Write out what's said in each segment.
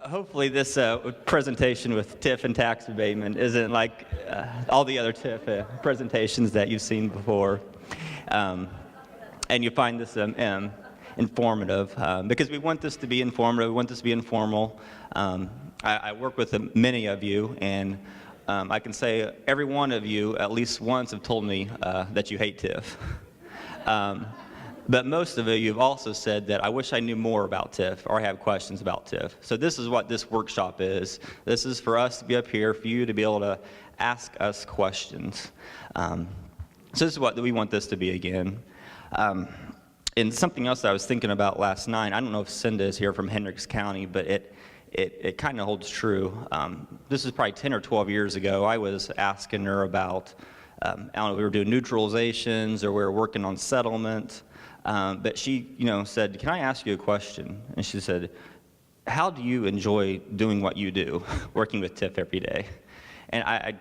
Hopefully this presentation with TIF and tax abatement isn't like all the other TIF presentations that you've seen before. And you find this informative, because we want this to be informative, we want this to be informal. I work with many of you, and I can say every one of you at least once have told me that you hate TIF. But most of you have also said that I wish I knew more about TIF, or I have questions about TIF. So this is what this workshop is. This is for us to be up here, for you to be able to ask us questions. So this is what we want this to be again. And something else that I was thinking about last night, I don't know if Cinda is here from Hendricks County, but it kind of holds true. This is probably 10 or 12 years ago. I was asking her about, I don't know, we were doing neutralizations or we were working on settlement. But she, said, "Can I ask you a question?" And she said, "How do you enjoy doing what you do, working with TIF every day?" And I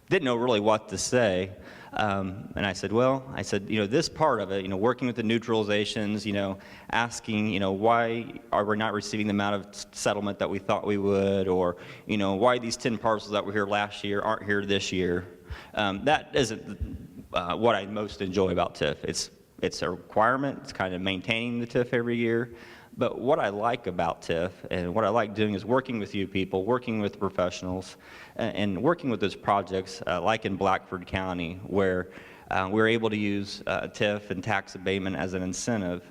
didn't know really what to say. And I said, this part of it, working with the neutralizations, asking, why are we not receiving the amount of settlement that we thought we would, or, why these 10 parcels that were here last year aren't here this year. That isn't what I most enjoy about TIF. It's a requirement. It's kind of maintaining the TIF every year. But what I like about TIF and what I like doing is working with you people, working with professionals, and working with those projects like in Blackford County, where we're able to use TIF and tax abatement as an incentive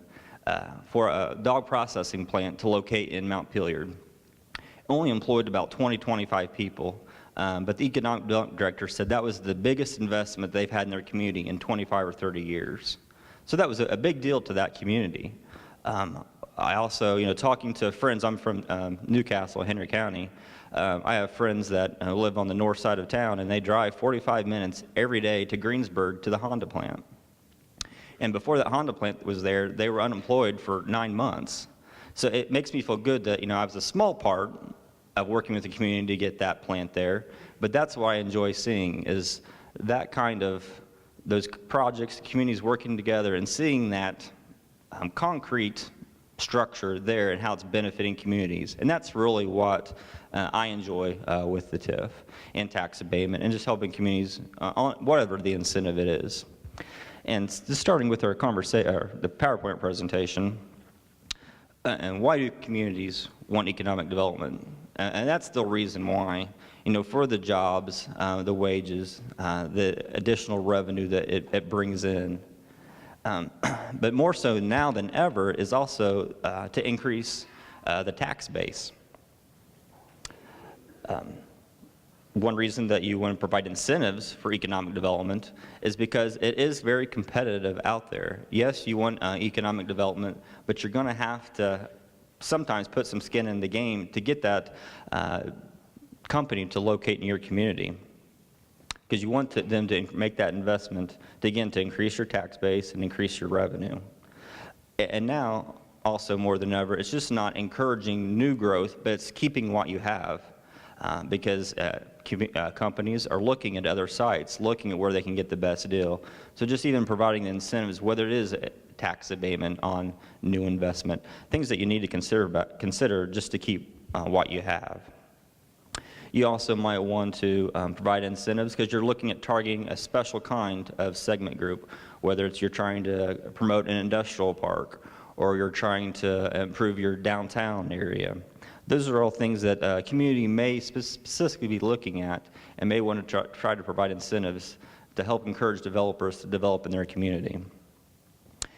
for a dog processing plant to locate in Mount Piliard. Only employed about 25 people. But the economic development director said that was the biggest investment they've had in their community in 25 or 30 years. So that was a big deal to that community. I also, talking to friends, I'm from Newcastle, Henry County. I have friends that live on the north side of town, and they drive 45 minutes every day to Greensburg to the Honda plant. And before that Honda plant was there, they were unemployed for 9 months. So it makes me feel good that, I was a small part of working with the community to get that plant there. But that's what I enjoy seeing, is that kind of those projects, communities working together and seeing that concrete structure there and how it's benefiting communities. And that's really what I enjoy with the TIF and tax abatement, and just helping communities on whatever the incentive it is. And just starting with our the PowerPoint presentation, and why do communities want economic development? And that's the reason why. For the jobs, the wages, the additional revenue that it brings in. But more so now than ever is also to increase the tax base. One reason that you want to provide incentives for economic development is because it is very competitive out there. Yes, you want economic development, but you're going to have to sometimes put some skin in the game to get that company to locate in your community, because you want them to make that investment to, again, to increase your tax base and increase your revenue. And now, also more than ever, it's just not encouraging new growth, but it's keeping what you have, because companies are looking at other sites, looking at where they can get the best deal. So just even providing the incentives, whether it is tax abatement on new investment, things that you need to consider just to keep what you have. You also might want to provide incentives because you're looking at targeting a special kind of segment group, whether it's you're trying to promote an industrial park or you're trying to improve your downtown area. Those are all things that a community may specifically be looking at and may want to try to provide incentives to help encourage developers to develop in their community.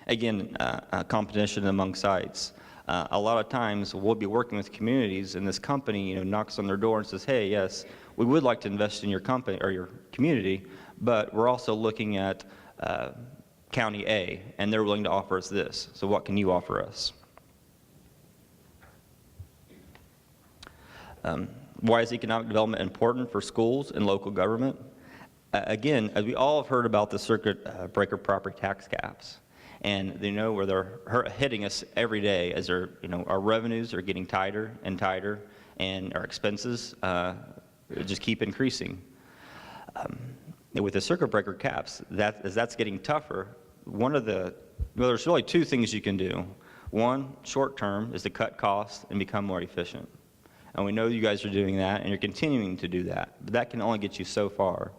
Again, competition among sites. A lot of times we'll be working with communities, and this company knocks on their door and says, "Hey, yes, we would like to invest in your company or your community, but we're also looking at County A, and they're willing to offer us this. So what can you offer us?" Why is economic development important for schools and local government? Again, as we all have heard about the circuit breaker property tax caps. And they know where they're hitting us every day as our revenues are getting tighter and tighter, and our expenses just keep increasing. With the circuit breaker caps, as that's getting tougher, there's really two things you can do. One, short term, is to cut costs and become more efficient. And we know you guys are doing that, and you're continuing to do that. But that can only get you so far.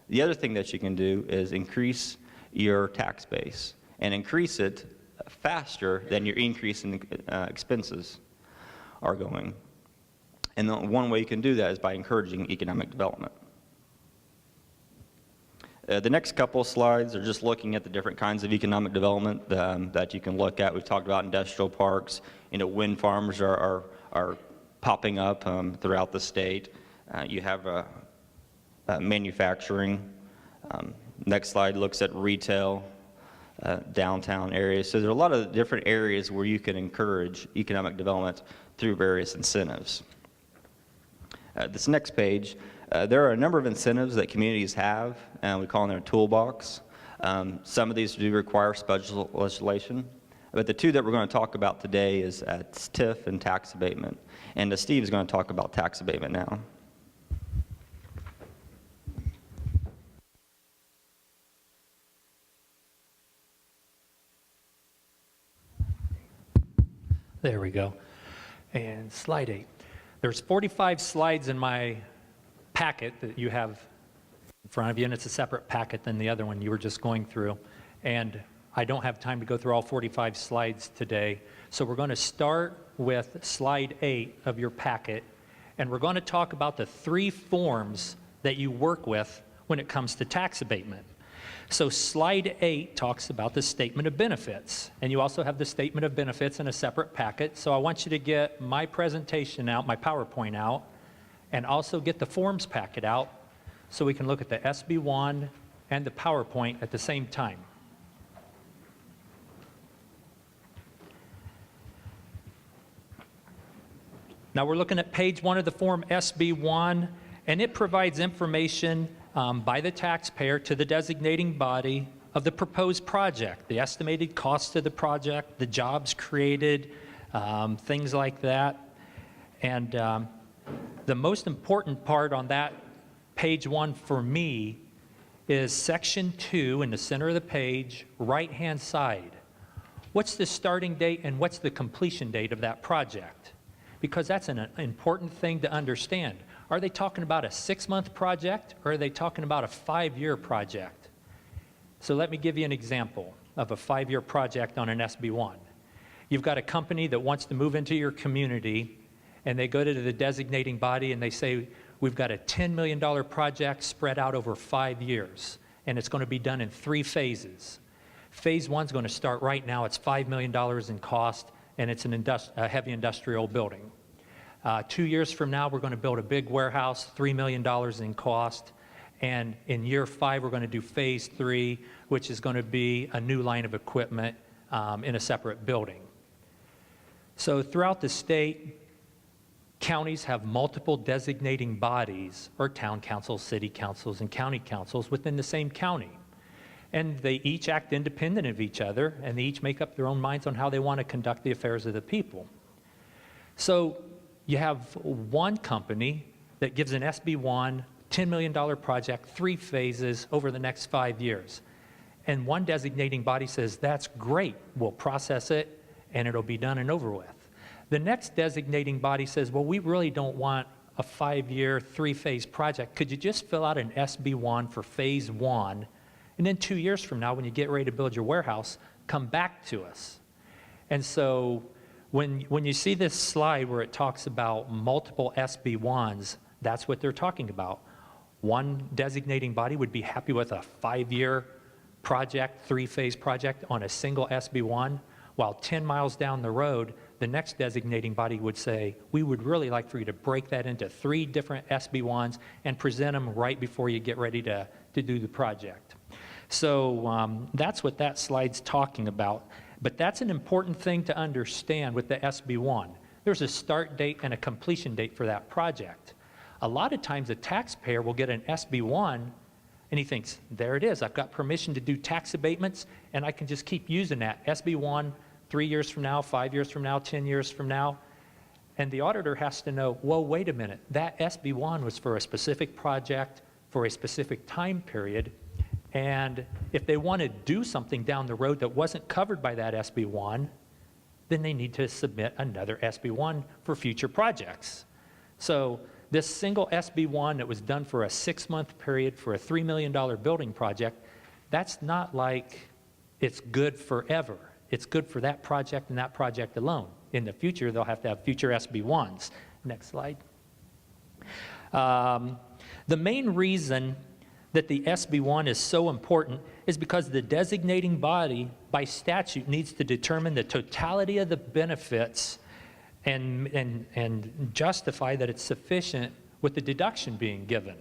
The other thing that you can do is increase your tax base and increase it faster than your increase in expenses are going. And the one way you can do that is by encouraging economic development. The next couple of slides are just looking at the different kinds of economic development that you can look at. We've talked about industrial parks. Wind farms are popping up throughout the state. You have manufacturing. Next slide looks at retail, downtown areas. So there are a lot of different areas where you can encourage economic development through various incentives. This next page, there are a number of incentives that communities have, and we call them their toolbox. Some of these do require special legislation, but the two that we're going to talk about today is TIF and tax abatement. And Steve is going to talk about tax abatement now. There we go. And slide 8. There's 45 slides in my packet that you have in front of you, and it's a separate packet than the other one you were just going through. And I don't have time to go through all 45 slides today. So we're going to start with slide 8 of your packet, and we're going to talk about the 3 forms that you work with when it comes to tax abatement. So slide 8 talks about the statement of benefits, and you also have the statement of benefits in a separate packet. So I want you to get my presentation out, my PowerPoint out, and also get the forms packet out so we can look at the SB1 and the PowerPoint at the same time. Now we're looking at page 1 of the form SB1, and it provides information by the taxpayer to the designating body of the proposed project, the estimated cost of the project, the jobs created, things like that. And the most important part on that page 1 for me is section 2 in the center of the page, right-hand side. What's the starting date and what's the completion date of that project? Because that's an important thing to understand. Are they talking about a 6-month project, or are they talking about a 5-year project? So let me give you an example of a 5-year project on an SB1. You've got a company that wants to move into your community, and they go to the designating body and they say, we've got a $10 million project spread out over 5 years, and it's going to be done in 3 phases. Phase 1 is going to start right now. It's $5 million in cost, and it's a heavy industrial building. 2 years from now, we're going to build a big warehouse, $3 million in cost. And in year 5, we're going to do phase 3, which is going to be a new line of equipment in a separate building. So throughout the state, counties have multiple designating bodies, or town councils, city councils, and county councils within the same county. And they each act independent of each other, and they each make up their own minds on how they want to conduct the affairs of the people. So you have one company that gives an SB1, $10 million project, 3 phases over the next 5 years. And one designating body says, that's great, we'll process it, and it'll be done and over with. The next designating body says, well, we really don't want a 5-year, 3-phase project. Could you just fill out an SB1 for phase 1, and then 2 years from now, when you get ready to build your warehouse, come back to us? And so when you see this slide where it talks about multiple SB1s, that's what they're talking about. One designating body would be happy with a 5-year project, 3-phase project on a single SB1, while 10 miles down the road, the next designating body would say, we would really like for you to break that into 3 different SB1s and present them right before you get ready to do the project. So that's what that slide's talking about. But that's an important thing to understand with the SB1. There's a start date and a completion date for that project. A lot of times a taxpayer will get an SB1 and he thinks, there it is, I've got permission to do tax abatements and I can just keep using that SB1 3 years from now, 5 years from now, 10 years from now. And the auditor has to know, whoa, wait a minute, that SB1 was for a specific project for a specific time period. And if they want to do something down the road that wasn't covered by that SB1, then they need to submit another SB1 for future projects. So this single SB1 that was done for a 6-month period for a $3 million building project, that's not like it's good forever. It's good for that project and that project alone. In the future, they'll have to have future SB1s. Next slide. The main reason that the SB1 is so important is because the designating body, by statute, needs to determine the totality of the benefits and justify that it's sufficient with the deduction being given.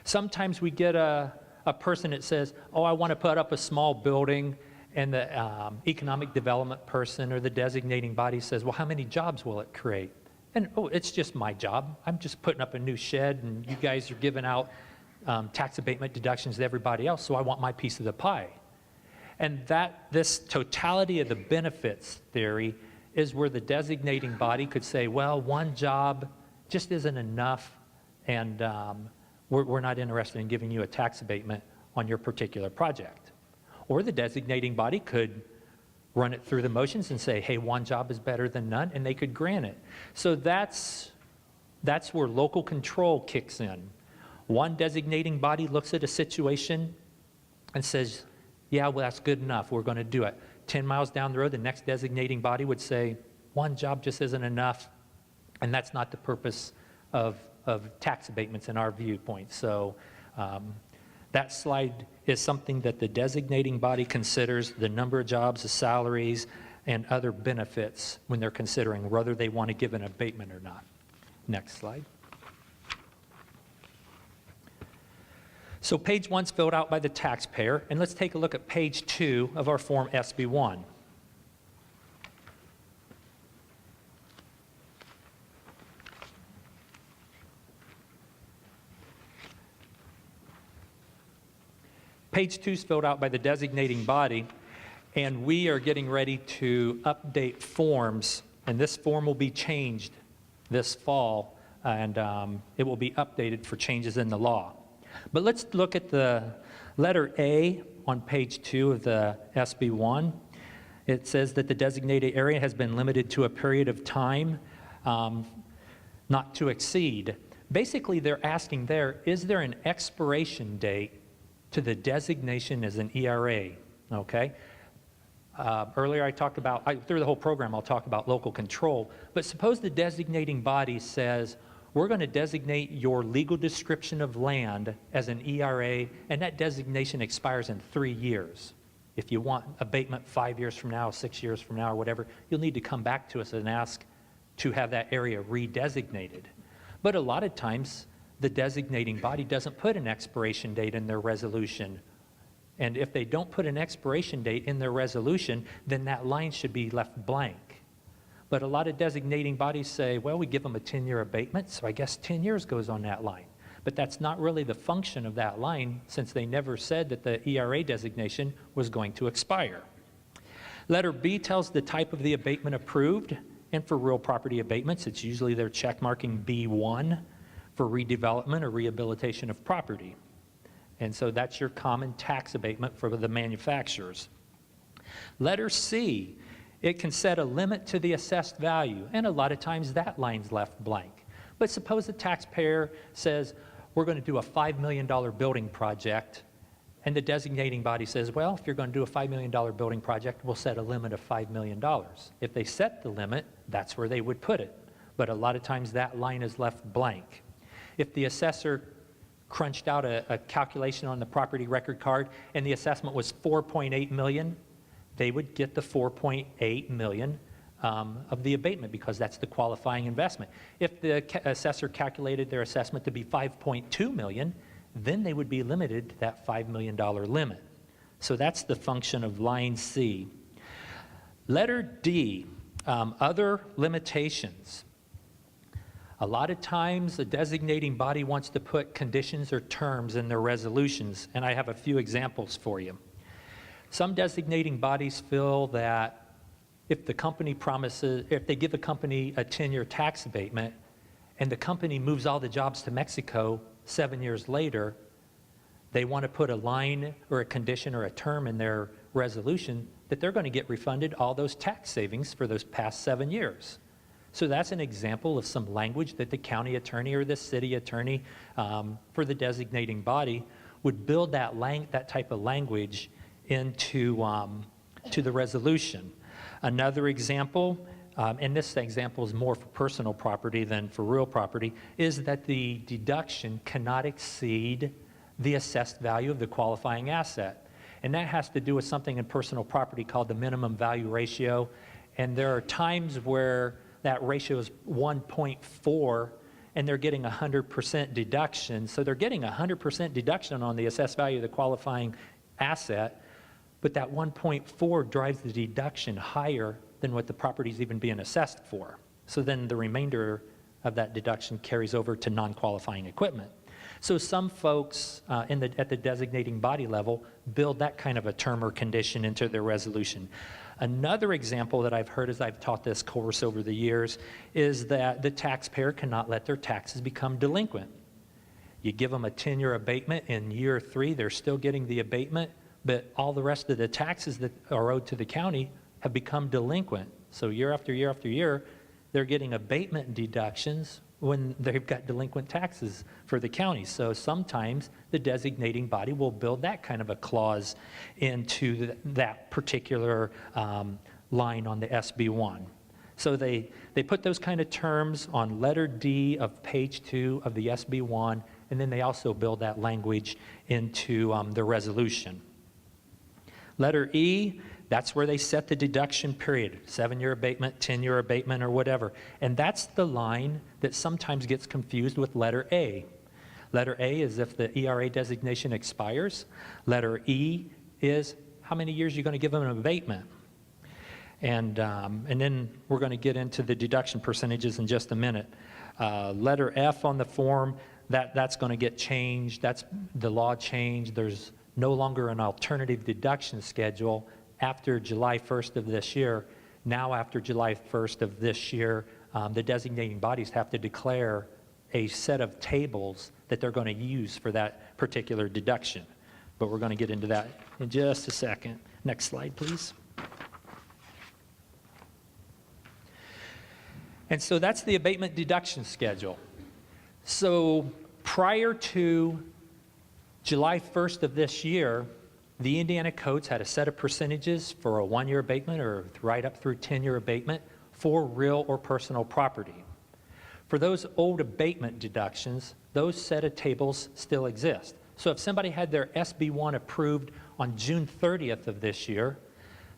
Sometimes we get a person that says, oh, I want to put up a small building, and the economic development person or the designating body says, well, how many jobs will it create? And, oh, it's just my job. I'm just putting up a new shed, and you guys are giving out tax abatement deductions to everybody else, so I want my piece of the pie. And this totality of the benefits theory is where the designating body could say, well, one job just isn't enough, and we're not interested in giving you a tax abatement on your particular project. Or the designating body could run it through the motions and say, hey, one job is better than none, and they could grant it. So that's where local control kicks in. One designating body looks at a situation and says, yeah, well, that's good enough, we're going to do it. 10 miles down the road, the next designating body would say, one job just isn't enough, and that's not the purpose of tax abatements in our viewpoint. So that slide is something that the designating body considers, the number of jobs, the salaries, and other benefits when they're considering whether they want to give an abatement or not. Next slide. So page 1's filled out by the taxpayer, and let's take a look at page 2 of our Form SB1. Page 2 is filled out by the designating body, and we are getting ready to update forms, and this form will be changed this fall, and it will be updated for changes in the law. But let's look at the letter A on page 2 of the SB1. It says that the designated area has been limited to a period of time not to exceed. Basically, they're asking there, is there an expiration date to the designation as an ERA? Okay? Earlier I talked about, through the whole program I'll talk about local control, but suppose the designating body says, we're going to designate your legal description of land as an ERA, and that designation expires in 3 years. If you want abatement 5 years from now, 6 years from now, or whatever, you'll need to come back to us and ask to have that area redesignated. But a lot of times, the designating body doesn't put an expiration date in their resolution. And if they don't put an expiration date in their resolution, then that line should be left blank. But a lot of designating bodies say, well, we give them a 10-year abatement, so I guess 10 years goes on that line. But that's not really the function of that line, since they never said that the ERA designation was going to expire. Letter B tells the type of the abatement approved, and for real property abatements, it's usually they're checkmarking B1 for redevelopment or rehabilitation of property. And so that's your common tax abatement for the manufacturers. Letter C, it can set a limit to the assessed value, and a lot of times that line's left blank. But suppose the taxpayer says, we're going to do a $5 million building project, and the designating body says, well, if you're going to do a $5 million building project, we'll set a limit of $5 million. If they set the limit, that's where they would put it. But a lot of times that line is left blank. If the assessor crunched out a calculation on the property record card and the assessment was $4.8 million, they would get the $4.8 million of the abatement because that's the qualifying investment. If the assessor calculated their assessment to be $5.2 million, then they would be limited to that $5 million limit. So that's the function of line C. Letter D, other limitations. A lot of times, the designating body wants to put conditions or terms in their resolutions, and I have a few examples for you. Some designating bodies feel that if the company if they give a company a 10-year tax abatement, and the company moves all the jobs to Mexico 7 years later, they want to put a line or a condition or a term in their resolution that they're going to get refunded all those tax savings for those past 7 years. So that's an example of some language that the county attorney or the city attorney for the designating body would build that type of language into to the resolution. Another example, and this example is more for personal property than for real property, is that the deduction cannot exceed the assessed value of the qualifying asset. And that has to do with something in personal property called the minimum value ratio. And there are times where that ratio is 1.4 and they're getting 100% deduction. So they're getting 100% deduction on the assessed value of the qualifying asset, but that 1.4 drives the deduction higher than what the property is even being assessed for. So then the remainder of that deduction carries over to non-qualifying equipment. So some folks at the designating body level build that kind of a term or condition into their resolution. Another example that I've heard as I've taught this course over the years is that the taxpayer cannot let their taxes become delinquent. You give them a 10-year abatement, in year 3 they're still getting the abatement, but all the rest of the taxes that are owed to the county have become delinquent. So year after year after year, they're getting abatement deductions when they've got delinquent taxes for the county. So sometimes the designating body will build that kind of a clause into that particular line on the SB1. So they put those kind of terms on letter D of page 2 of the SB1, and then they also build that language into the resolution. Letter E, that's where they set the deduction period, 7-year abatement, 10-year abatement, or whatever. And that's the line that sometimes gets confused with letter A. Letter A is if the ERA designation expires. Letter E is how many years you're going to give them an abatement. And then we're going to get into the deduction percentages in just a minute. Letter F on the form, that's going to get changed. That's the law changed. There's no longer an alternative deduction schedule after July 1st of this year. Now after July 1st of this year, the designating bodies have to declare a set of tables that they're going to use for that particular deduction. But we're going to get into that in just a second. Next slide, please. And so that's the abatement deduction schedule. So prior to July 1st of this year, the Indiana codes had a set of percentages for a 1-year abatement or right up through 10-year abatement for real or personal property. For those old abatement deductions, those set of tables still exist. So if somebody had their SB1 approved on June 30th of this year,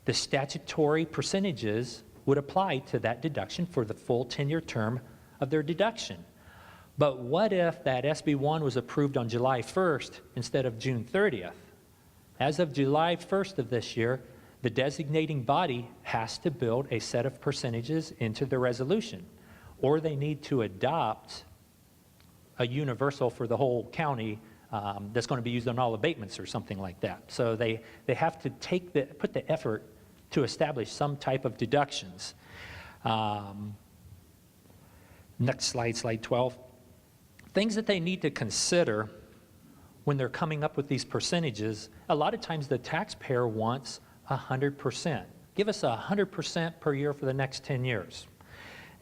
the statutory percentages would apply to that deduction for the full 10-year term of their deduction. But what if that SB1 was approved on July 1st instead of June 30th? As of July 1st of this year, the designating body has to build a set of percentages into the resolution, or they need to adopt a universal for the whole county that's going to be used on all abatements or something like that. So they have to put the effort to establish some type of deductions. Next slide, slide 12. Things that they need to consider when they're coming up with these percentages, a lot of times the taxpayer wants 100%. Give us 100% per year for the next 10 years.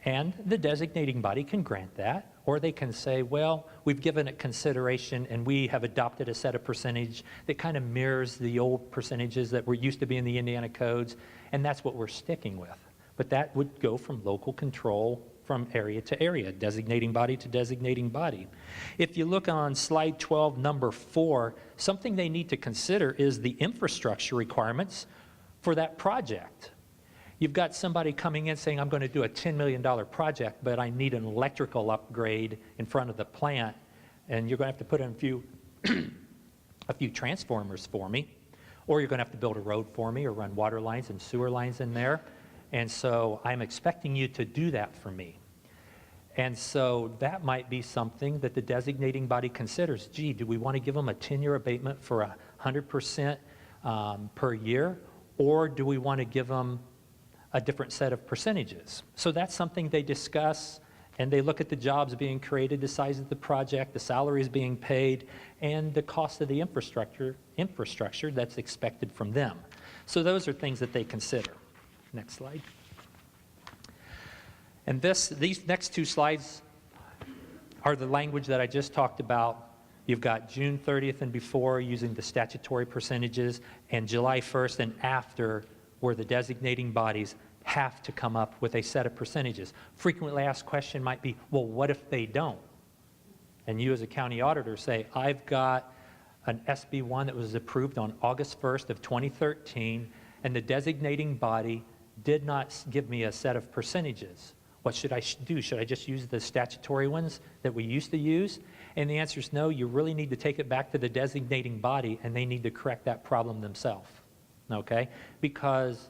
And the designating body can grant that, or they can say, well, we've given it consideration and we have adopted a set of percentage that kind of mirrors the old percentages that were used to be in the Indiana codes, and that's what we're sticking with. But that would go from local control from area to area, designating body to designating body. If you look on slide 12, number 4, something they need to consider is the infrastructure requirements for that project. You've got somebody coming in saying, I'm going to do a $10 million project, but I need an electrical upgrade in front of the plant, and you're going to have to put in a few transformers for me, or you're going to have to build a road for me or run water lines and sewer lines in there. And so I'm expecting you to do that for me. And so that might be something that the designating body considers. Gee, do we want to give them a 10-year abatement for 100% per year, or do we want to give them a different set of percentages? So that's something they discuss, and they look at the jobs being created, the size of the project, the salaries being paid, and the cost of the infrastructure that's expected from them. So those are things that they consider. Next slide. And these next two slides are the language that I just talked about. You've got June 30th and before using the statutory percentages, and July 1st and after, where the designating bodies have to come up with a set of percentages. Frequently asked question might be, well, what if they don't? And you as a county auditor say, I've got an SB1 that was approved on August 1st of 2013, and the designating body did not give me a set of percentages. What should I do? Should I just use the statutory ones that we used to use? And the answer is no, you really need to take it back to the designating body, and they need to correct that problem themselves, okay? Because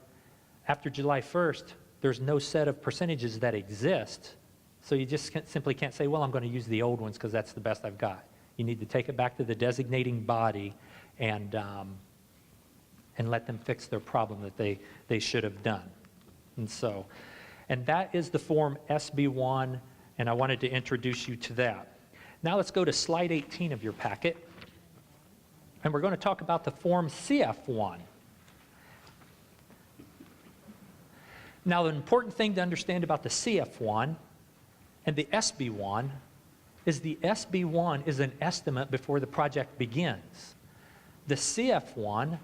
after July 1st, there's no set of percentages that exist, so you just simply can't say, well, I'm going to use the old ones because that's the best I've got. You need to take it back to the designating body and let them fix their problem that they should have done. And that is the Form SB1, and I wanted to introduce you to that. Now let's go to slide 18 of your packet, and we're going to talk about the Form CF1. Now, the important thing to understand about the CF1 and the SB1 is the SB1 is an estimate before the project begins. The CF1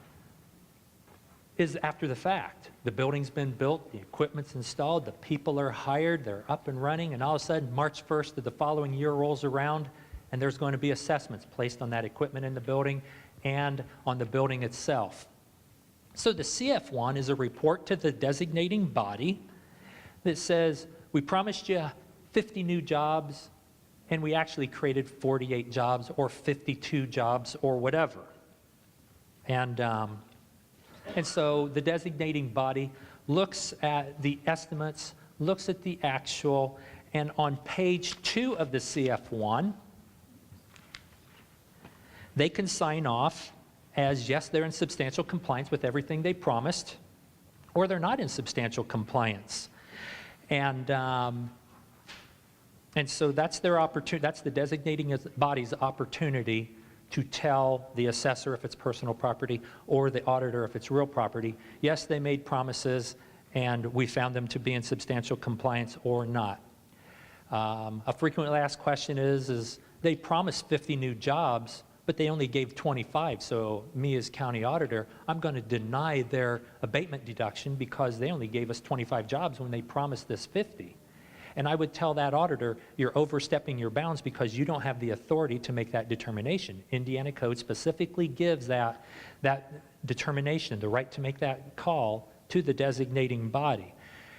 is after the fact. The building's been built, the equipment's installed, the people are hired, they're up and running, and all of a sudden, March 1st of the following year rolls around, and there's going to be assessments placed on that equipment in the building and on the building itself. So the CF1 is a report to the designating body that says, we promised you 50 new jobs, and we actually created 48 jobs or 52 jobs or whatever. And so the designating body looks at the estimates, looks at the actual, and on page 2 of the CF1, they can sign off as, yes, they're in substantial compliance with everything they promised, or they're not in substantial compliance. And so that's their opportunity, that's the designating body's opportunity to tell the assessor if it's personal property or the auditor if it's real property, yes, they made promises and we found them to be in substantial compliance or not. A frequently asked question is they promised 50 new jobs, but they only gave 25. So me as county auditor, I'm going to deny their abatement deduction because they only gave us 25 jobs when they promised this 50. And I would tell that auditor, you're overstepping your bounds because you don't have the authority to make that determination. Indiana Code specifically gives that determination, the right to make that call to the designating body.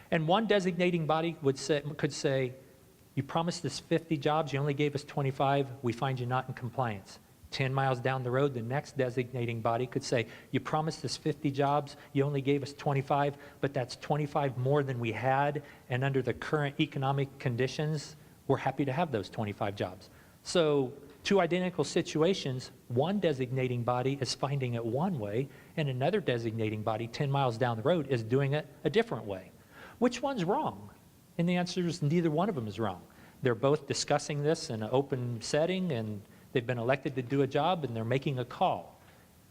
And one designating body could say, you promised us 50 jobs, you only gave us 25, we find you not in compliance. 10 miles down the road, the next designating body could say, you promised us 50 jobs, you only gave us 25, but that's 25 more than we had, and under the current economic conditions, we're happy to have those 25 jobs. So two identical situations, one designating body is finding it one way, and another designating body 10 miles down the road is doing it a different way. Which one's wrong? And the answer is neither one of them is wrong. They're both discussing this in an open setting, and they've been elected to do a job, and they're making a call.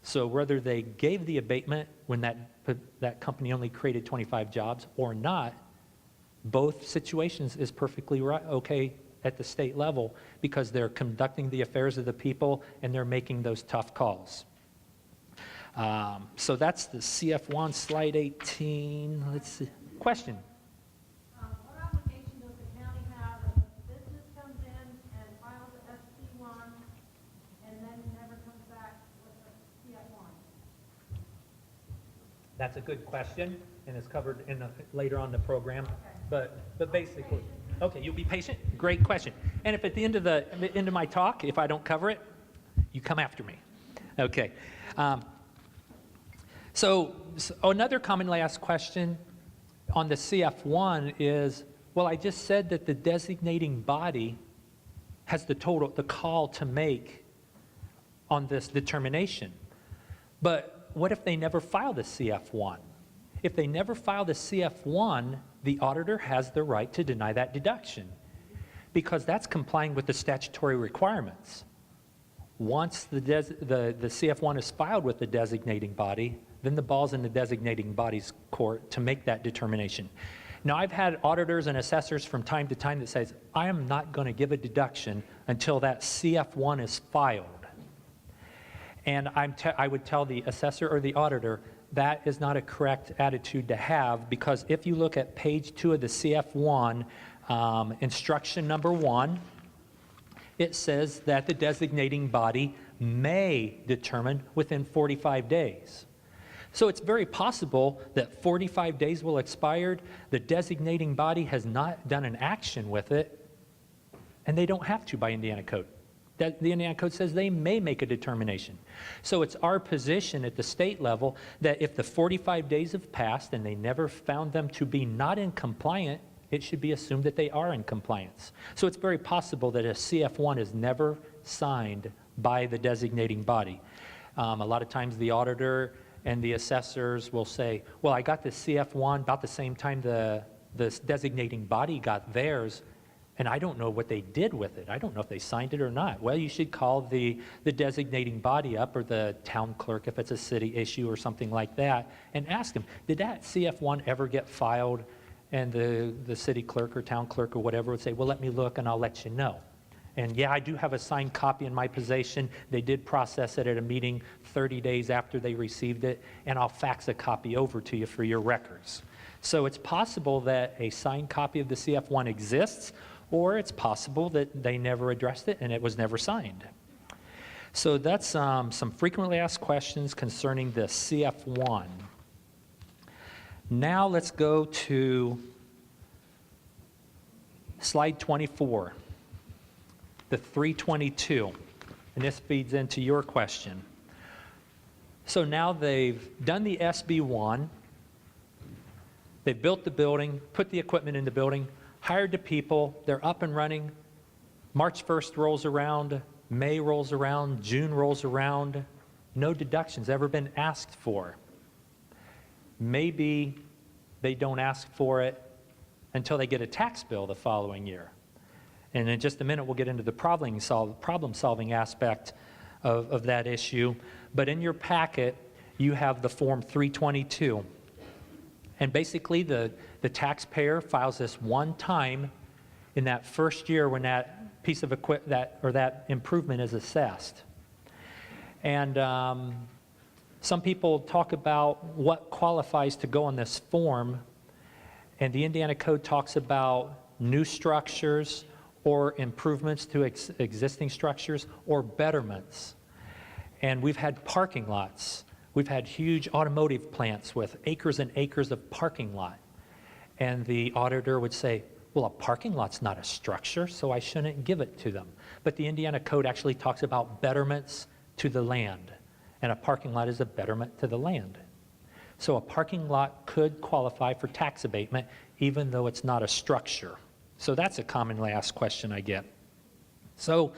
So whether they gave the abatement when that company only created 25 jobs or not, both situations is perfectly okay at the state level because they're conducting the affairs of the people and they're making those tough calls. So that's the CF1, slide 18. Let's see. Question? What obligation does the county have if a business comes in and files an SB1 and then never comes back with a CF1? That's a good question, and it's covered later on in the program. Okay. But basically, okay, you'll be patient? Great question. And if at the end of my talk, if I don't cover it, you come after me. Okay. So another commonly asked question on the CF1 is, well, I just said that the designating body has the call to make on this determination. But what if they never filed a CF1? If they never filed a CF1, the auditor has the right to deny that deduction because that's complying with the statutory requirements. Once the CF1 is filed with the designating body, then the ball's in the designating body's court to make that determination. Now, I've had auditors and assessors from time to time that says, I am not going to give a deduction until that CF1 is filed. And I would tell the assessor or the auditor, that is not a correct attitude to have, because if you look at page 2 of the CF1, instruction number 1, it says that the designating body may determine within 45 days. So it's very possible that 45 days will expire, the designating body has not done an action with it, and they don't have to by Indiana code. The Indiana code says they may make a determination. So it's our position at the state level that if the 45 days have passed and they never found them to be not in compliant, it should be assumed that they are in compliance. So it's very possible that a CF1 is never signed by the designating body. A lot of times the auditor and the assessors will say, well, I got the CF1 about the same time the designating body got theirs, and I don't know what they did with it. I don't know if they signed it or not. Well, you should call the designating body up, or the town clerk if it's a city issue or something like that, and ask them, did that CF1 ever get filed? And the city clerk or town clerk or whatever would say, well, let me look and I'll let you know. And yeah, I do have a signed copy in my possession. They did process it at a meeting 30 days after they received it, and I'll fax a copy over to you for your records. So it's possible that a signed copy of the CF1 exists, or it's possible that they never addressed it and it was never signed. So that's some frequently asked questions concerning the CF1. Now let's go to slide 24, the 322, and this feeds into your question. So now they've done the SB1, they've built the building, put the equipment in the building, hired the people, they're up and running. March 1st rolls around, May rolls around, June rolls around, no deductions ever been asked for. Maybe they don't ask for it until they get a tax bill the following year. And in just a minute, we'll get into the problem-solving aspect of that issue. But in your packet, you have the Form 322. And basically, the taxpayer files this one time in that first year when that piece of equipment, that improvement is assessed. And some people talk about what qualifies to go on this form, and the Indiana Code talks about new structures or improvements to existing structures or betterments. And we've had parking lots. We've had huge automotive plants with acres and acres of parking lot. And the auditor would say, well, a parking lot's not a structure, so I shouldn't give it to them. But the Indiana Code actually talks about betterments to the land. And a parking lot is a betterment to the land. So a parking lot could qualify for tax abatement even though it's not a structure. So that's a commonly asked question I get. So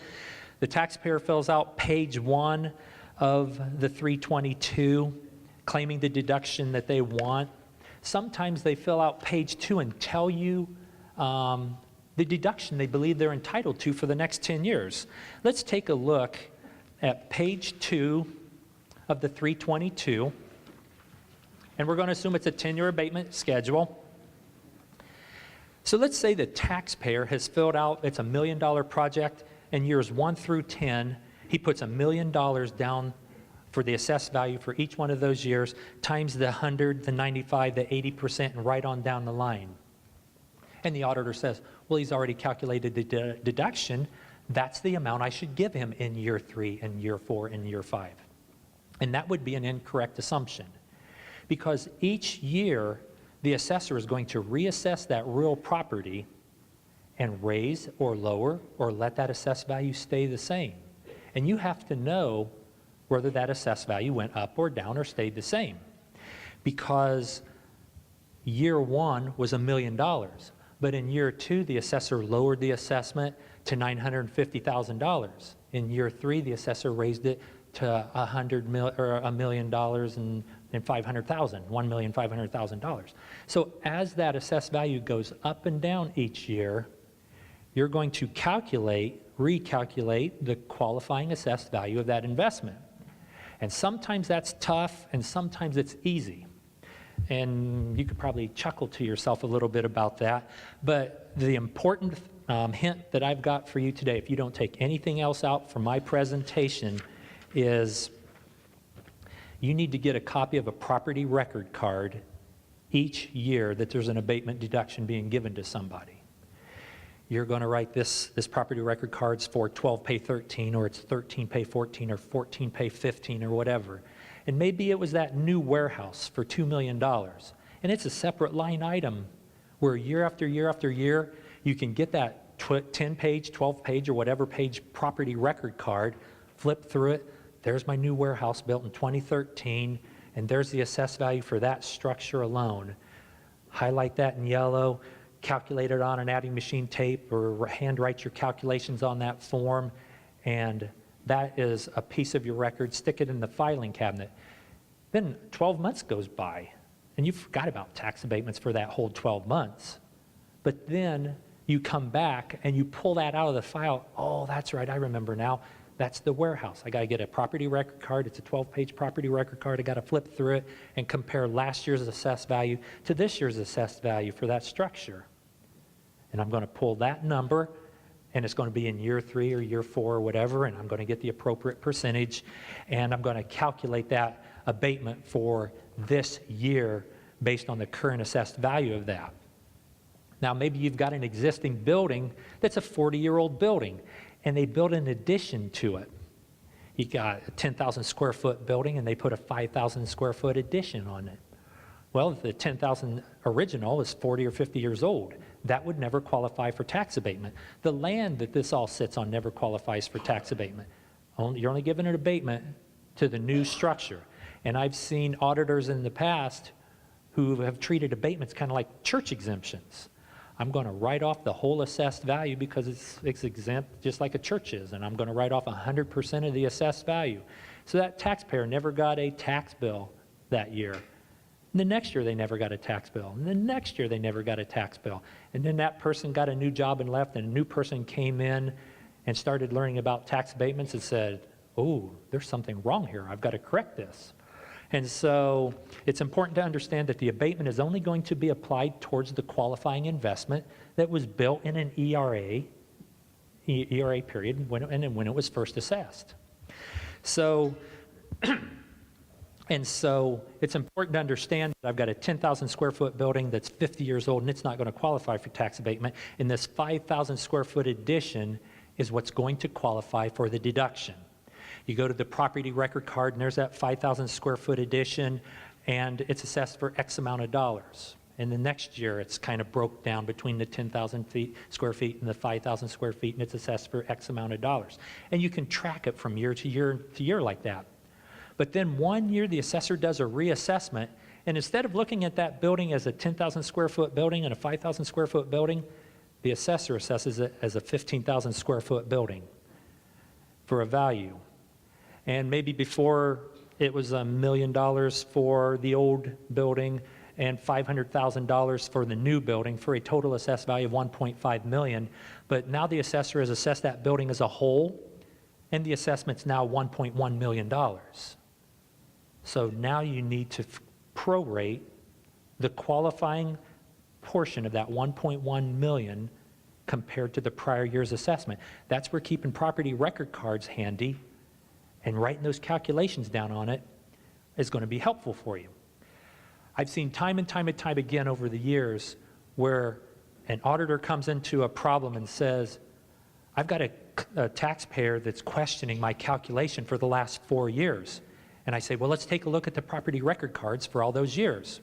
the taxpayer fills out page 1 of the 322, claiming the deduction that they want. Sometimes they fill out page 2 and tell you the deduction they believe they're entitled to for the next 10 years. Let's take a look at page 2 of the 322, and we're going to assume it's a 10-year abatement schedule. So let's say the taxpayer has filled out, it's $1 million project, and years 1 through 10, he puts $1 million down for the assessed value for each one of those years, times the 100, the 95, the 80%, and right on down the line. And the auditor says, well, he's already calculated the deduction. That's the amount I should give him in year 3 and year 4 and year 5. And that would be an incorrect assumption, because each year the assessor is going to reassess that real property and raise or lower or let that assessed value stay the same. And you have to know whether that assessed value went up or down or stayed the same, because year 1 was $1 million, but in year 2 the assessor lowered the assessment to $950,000. In year 3 the assessor raised it to $1 million and $500,000, $1,500,000. So as that assessed value goes up and down each year, you're going to recalculate the qualifying assessed value of that investment. And sometimes that's tough and sometimes it's easy. And you could probably chuckle to yourself a little bit about that. But the important hint that I've got for you today, if you don't take anything else out from my presentation, is you need to get a copy of a property record card each year that there's an abatement deduction being given to somebody. You're going to write this property record card's for 12 pay 13, or it's 13 pay 14, or 14 pay 15, or whatever. And maybe it was that new warehouse for $2 million. And it's a separate line item where year after year after year, you can get that 10-page, 12-page, or whatever page property record card, flip through it. There's my new warehouse built in 2013, and there's the assessed value for that structure alone. Highlight that in yellow, calculate it on an adding machine tape, or handwrite your calculations on that form, and that is a piece of your record. Stick it in the filing cabinet. Then 12 months goes by, and you forgot about tax abatements for that whole 12 months. But then you come back and you pull that out of the file. Oh, that's right, I remember now. That's the warehouse. I got to get a property record card. It's a 12-page property record card. I got to flip through it and compare last year's assessed value to this year's assessed value for that structure. And I'm going to pull that number, and it's going to be in year 3 or year 4 or whatever, and I'm going to get the appropriate percentage, and I'm going to calculate that abatement for this year based on the current assessed value of that. Now, maybe you've got an existing building that's a 40-year-old building, and they built an addition to it. You got a 10,000 square foot building, and they put a 5,000 square foot addition on it. Well, if the 10,000 original is 40 or 50 years old, that would never qualify for tax abatement. The land that this all sits on never qualifies for tax abatement. You're only giving an abatement to the new structure. And I've seen auditors in the past who have treated abatements kind of like church exemptions. I'm going to write off the whole assessed value because it's exempt just like a church is, and I'm going to write off 100% of the assessed value. So that taxpayer never got a tax bill that year. And the next year they never got a tax bill. And the next year they never got a tax bill. And then that person got a new job and left, and a new person came in and started learning about tax abatements and said, oh, there's something wrong here. I've got to correct this. And so it's important to understand that the abatement is only going to be applied towards the qualifying investment that was built in an ERA period when it was first assessed. So, and so it's important to understand that I've got a 10,000 square foot building that's 50 years old and it's not going to qualify for tax abatement. And this 5,000 square foot addition is what's going to qualify for the deduction. You go to the property record card, and there's that 5,000 square foot addition, and it's assessed for X amount of dollars. And the next year, it's kind of broke down between the 10,000 square feet and the 5,000 square feet, and it's assessed for X amount of dollars. And you can track it from year to year to year like that. But then one year, the assessor does a reassessment, and instead of looking at that building as a 10,000 square foot building and a 5,000 square foot building, the assessor assesses it as a 15,000 square foot building for a value. And maybe before it was $1 million for the old building and $500,000 for the new building for a total assessed value of $1.5 million. But now the assessor has assessed that building as a whole, and the assessment's now $1.1 million. So now you need to prorate the qualifying portion of that $1.1 million compared to the prior year's assessment. That's where keeping property record cards handy and writing those calculations down on it is going to be helpful for you. I've seen time and time again over the years where an auditor comes into a problem and says, I've got a taxpayer that's questioning my calculation for the last 4 years. And I say, well, let's take a look at the property record cards for all those years.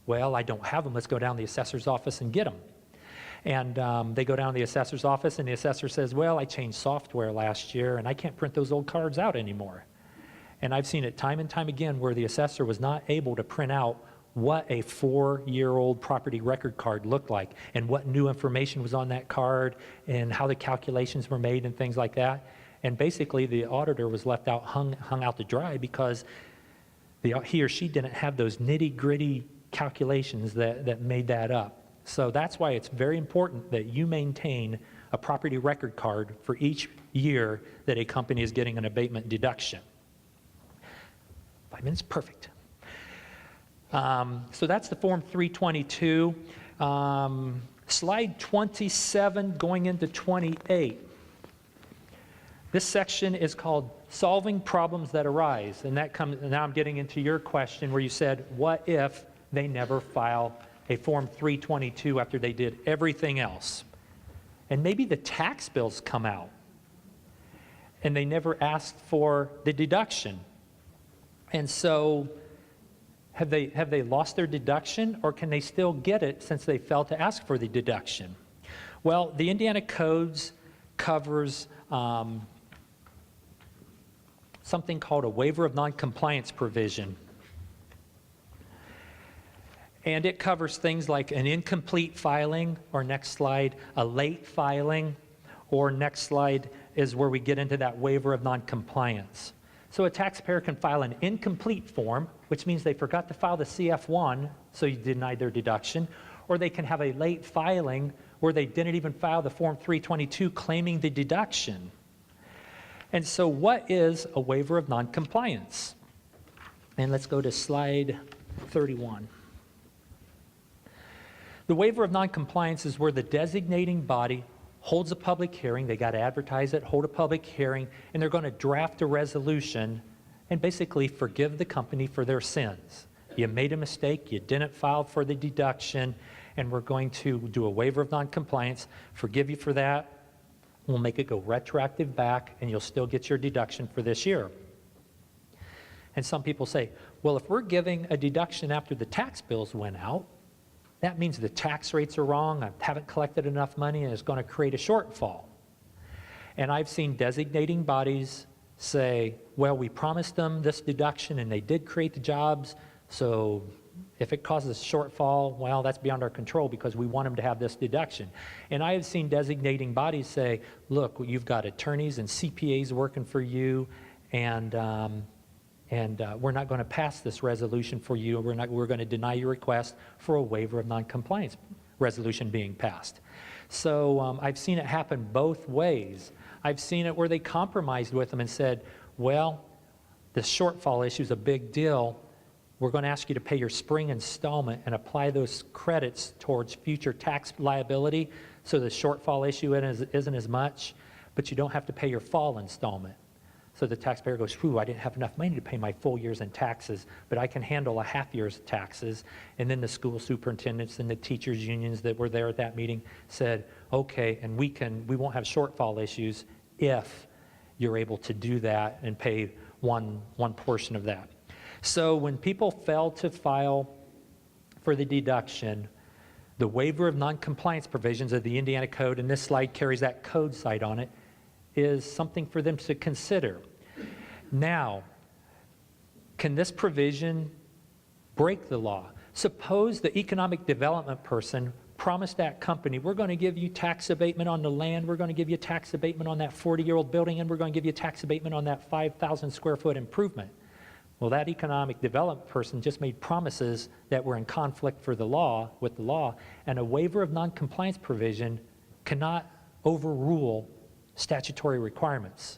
Well, I don't have them. Let's go down to the assessor's office and get them. And they go down to the assessor's office, and the assessor says, well, I changed software last year, and I can't print those old cards out anymore. And I've seen it time and time again where the assessor was not able to print out what a 4-year-old property record card looked like and what new information was on that card and how the calculations were made and things like that. And basically, the auditor was left out, hung out to dry because he or she didn't have those nitty-gritty calculations that made that up. So that's why it's very important that you maintain a property record card for each year that a company is getting an abatement deduction. 5 minutes, perfect. So that's the Form 322. Slide 27 going into 28. This section is called Solving Problems That Arise. And that comes, now I'm getting into your question where you said, what if they never file a Form 322 after they did everything else? And maybe the tax bills come out and they never asked for the deduction. And so have they lost their deduction, or can they still get it since they failed to ask for the deduction? Well, the Indiana Codes covers something called a waiver of noncompliance provision. And it covers things like an incomplete filing, or next slide, a late filing, or next slide is where we get into that waiver of noncompliance. So a taxpayer can file an incomplete form, which means they forgot to file the CF1, so you denied their deduction, or they can have a late filing where they didn't even file the Form 322 claiming the deduction. And so what is a waiver of noncompliance? And let's go to slide 31. The waiver of noncompliance is where the designating body holds a public hearing. They got to advertise it, hold a public hearing, and they're going to draft a resolution and basically forgive the company for their sins. You made a mistake, you didn't file for the deduction, and we're going to do a waiver of noncompliance, forgive you for that. We'll make it go retroactive back, and you'll still get your deduction for this year. And some people say, well, if we're giving a deduction after the tax bills went out, that means the tax rates are wrong, I haven't collected enough money, and it's going to create a shortfall. And I've seen designating bodies say, well, we promised them this deduction, and they did create the jobs, so if it causes a shortfall, well, that's beyond our control because we want them to have this deduction. And I have seen designating bodies say, look, you've got attorneys and CPAs working for you, and we're not going to pass this resolution for you. We're going to deny your request for a waiver of noncompliance resolution being passed. So I've seen it happen both ways. I've seen it where they compromised with them and said, well, the shortfall issue is a big deal. We're going to ask you to pay your spring installment and apply those credits towards future tax liability, so the shortfall issue isn't as much, but you don't have to pay your fall installment. So the taxpayer goes, whew, I didn't have enough money to pay my full years in taxes, but I can handle a half year's taxes. And then the school superintendents and the teachers unions that were there at that meeting said, okay, and we won't have shortfall issues if you're able to do that and pay one portion of that. So when people fail to file for the deduction, the waiver of noncompliance provisions of the Indiana Code, and this slide carries that code site on it, is something for them to consider. Now, can this provision break the law? Suppose the economic development person promised that company, we're going to give you tax abatement on the land, we're going to give you tax abatement on that 40-year-old building, and we're going to give you tax abatement on that 5,000 square foot improvement. Well, that economic development person just made promises that were in conflict with the law, and a waiver of noncompliance provision cannot overrule statutory requirements.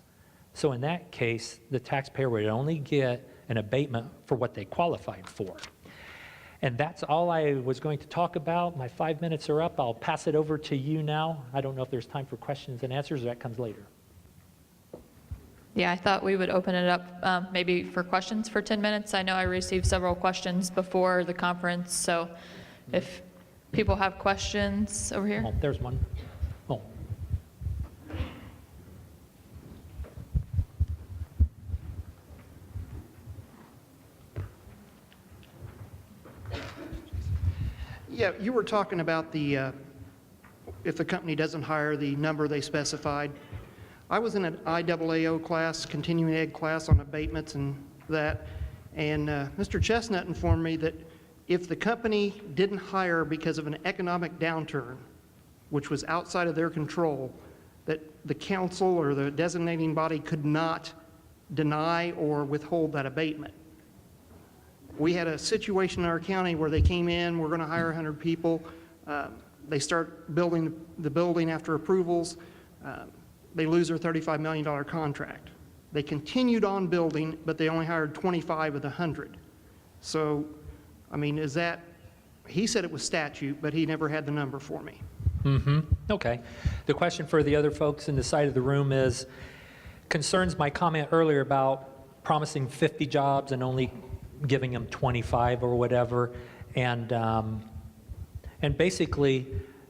So in that case, the taxpayer would only get an abatement for what they qualified for. And that's all I was going to talk about. My 5 minutes are up. I'll pass it over to you now. I don't know if there's time for questions and answers, or that comes later. Yeah, I thought we would open it up maybe for questions for 10 minutes. I know I received several questions before the conference, so if people have questions over here. Oh, there's one. Oh. Yeah, you were talking about the, if the company doesn't hire the number they specified. I was in an IAAO class, continuing ed class on abatements and that, and Mr. Chestnut informed me that if the company didn't hire because of an economic downturn, which was outside of their control, that the council or the designating body could not deny or withhold that abatement. We had a situation in our county where they came in, we're going to hire 100 people. They start building the building after approvals. They lose their $35 million contract. They continued on building, but they only hired 25 of the 100. So I mean, is that, he said it was statute, but he never had the number for me. Okay. The question for the other folks in the side of the room is, concerns my comment earlier about promising 50 jobs and only giving them 25 or whatever. And basically,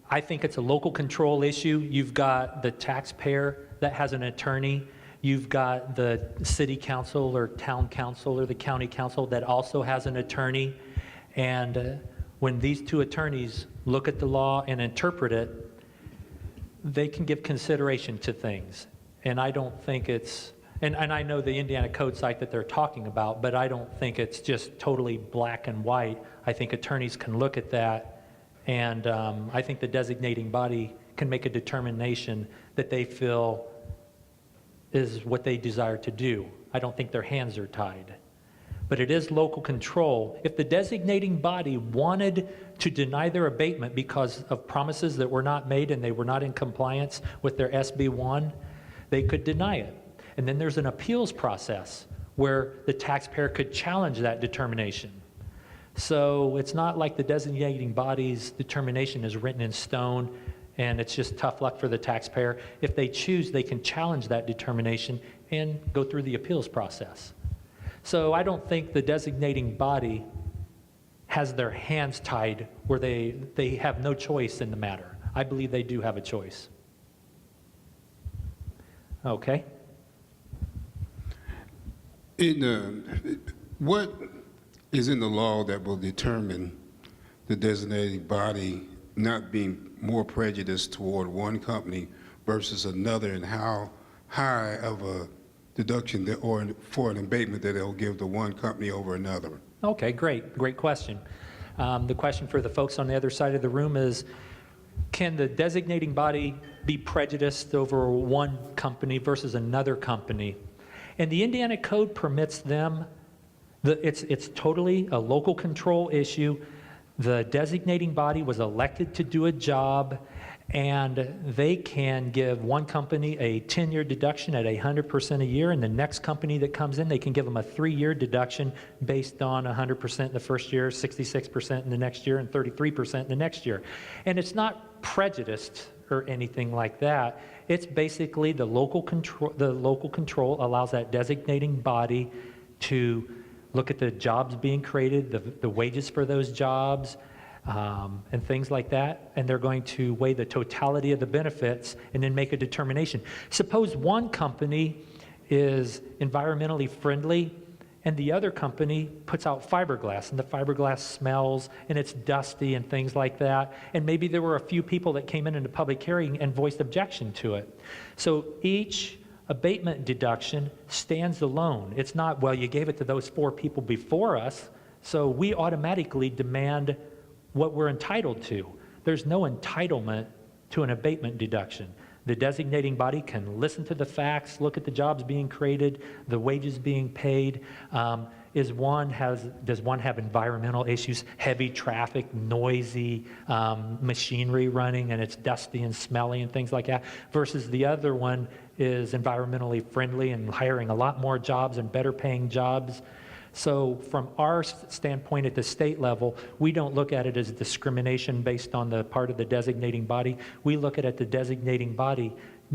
I think it's a local control issue. You've got the taxpayer that has an attorney. You've got the city council or town council or the county council that also has an attorney. And when these two attorneys look at the law and interpret it, they can give consideration to things. And I don't think it's, and I know the Indiana Code site that they're talking about, but I don't think it's just totally black and white. I think attorneys can look at that, and I think the designating body can make a determination that they feel is what they desire to do. I don't think their hands are tied. But it is local control. If the designating body wanted to deny their abatement because of promises that were not made and they were not in compliance with their SB 1, they could deny it. And then there's an appeals process where the taxpayer could challenge that determination. So it's not like the designating body's determination is written in stone and it's just tough luck for the taxpayer. If they choose, they can challenge that determination and go through the appeals process. So I don't think the designating body has their hands tied where they have no choice in the matter. I believe they do have a choice. Okay. What is in the law that will determine the designating body not being more prejudiced toward one company versus another, and how high of a deduction or for an abatement that they'll give to one company over another? Okay, great question. The question for the folks on the other side of the room is, can the designating body be prejudiced over one company versus another company? And the Indiana Code permits them, it's totally a local control issue. The designating body was elected to do a job, and they can give one company a 10-year deduction at 100% a year, and the next company that comes in, they can give them a 3-year deduction based on 100% in the first year, 66% in the next year, and 33% in the next year. And it's not prejudiced or anything like that. It's basically the local control allows that designating body to look at the jobs being created, the wages for those jobs, and things like that, and they're going to weigh the totality of the benefits and then make a determination. Suppose one company is environmentally friendly and the other company puts out fiberglass, and the fiberglass smells and it's dusty and things like that, and maybe there were a few people that came in the public hearing and voiced objection to it. So each abatement deduction stands alone. It's not, well, you gave it to those 4 people before us, so we automatically demand what we're entitled to. There's no entitlement to an abatement deduction. The designating body can listen to the facts, look at the jobs being created, the wages being paid. Does one have environmental issues, heavy traffic, noisy machinery running, and it's dusty and smelly and things like that, versus the other one is environmentally friendly and hiring a lot more jobs and better paying jobs. So from our standpoint at the state level, we don't look at it as discrimination based on the part of the designating body. We look at it the designating body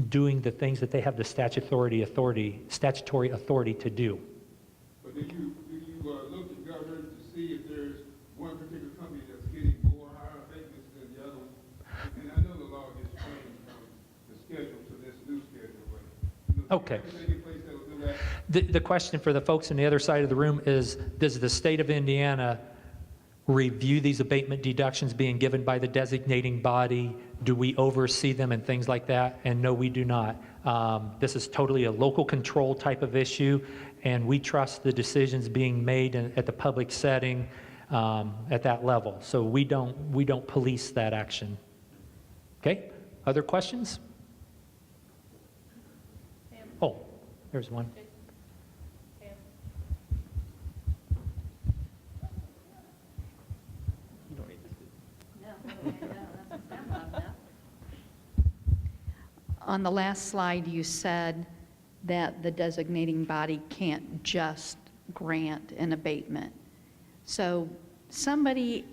doing the things that they have the statutory authority to do. But do you look at government to see if there's one particular company that's getting more higher abatements than the other one? And I know the law gets changed from the schedule to this new schedule, but Okay. is there any place that will do that? The question for the folks on the other side of the room is, does the state of Indiana review these abatement deductions being given by the designating body? Do we oversee them and things like that? And no, we do not. This is totally a local control type of issue, and we trust the decisions being made at the public setting at that level. So we don't police that action. Okay? Other questions? Oh, there's one. On the last slide, you said that the designating body can't just grant an abatement. So somebody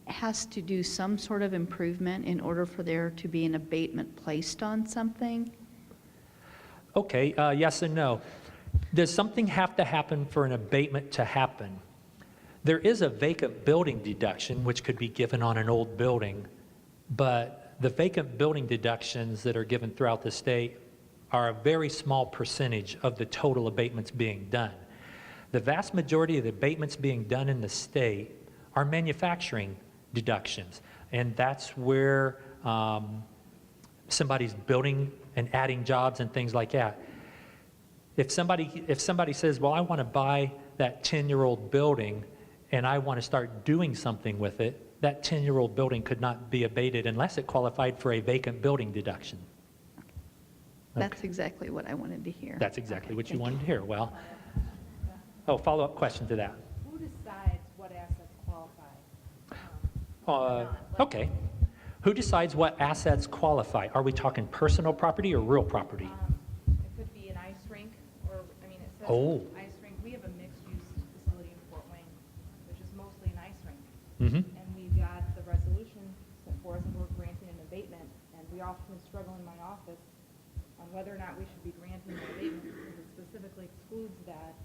has to do some sort of improvement in order for there to be an abatement placed on something? Okay, yes and no. Does something have to happen for an abatement to happen? There is a vacant building deduction, which could be given on an old building, but the vacant building deductions that are given throughout the state are a very small percentage of the total abatements being done. The vast majority of the abatements being done in the state are manufacturing deductions, and that's where somebody's building and adding jobs and things like that. If somebody says, well, I want to buy that 10-year-old building and I want to start doing something with it, that 10-year-old building could not be abated unless it qualified for a vacant building deduction. That's exactly what I wanted to hear. That's exactly what you Thank wanted to hear. Well, follow-up question to that. Who decides what assets qualify? Okay. Who decides what assets qualify? Are we talking personal property or real property? It could be an ice rink, or, I mean, it says Oh. ice rink. We have a mixed-use facility in Fort Wayne, which is mostly an ice rink. Mm-hmm. And we've got the resolution set for us, and we're granting an abatement. And we often struggle in my office on whether or not we should be granting an abatement, because it specifically excludes that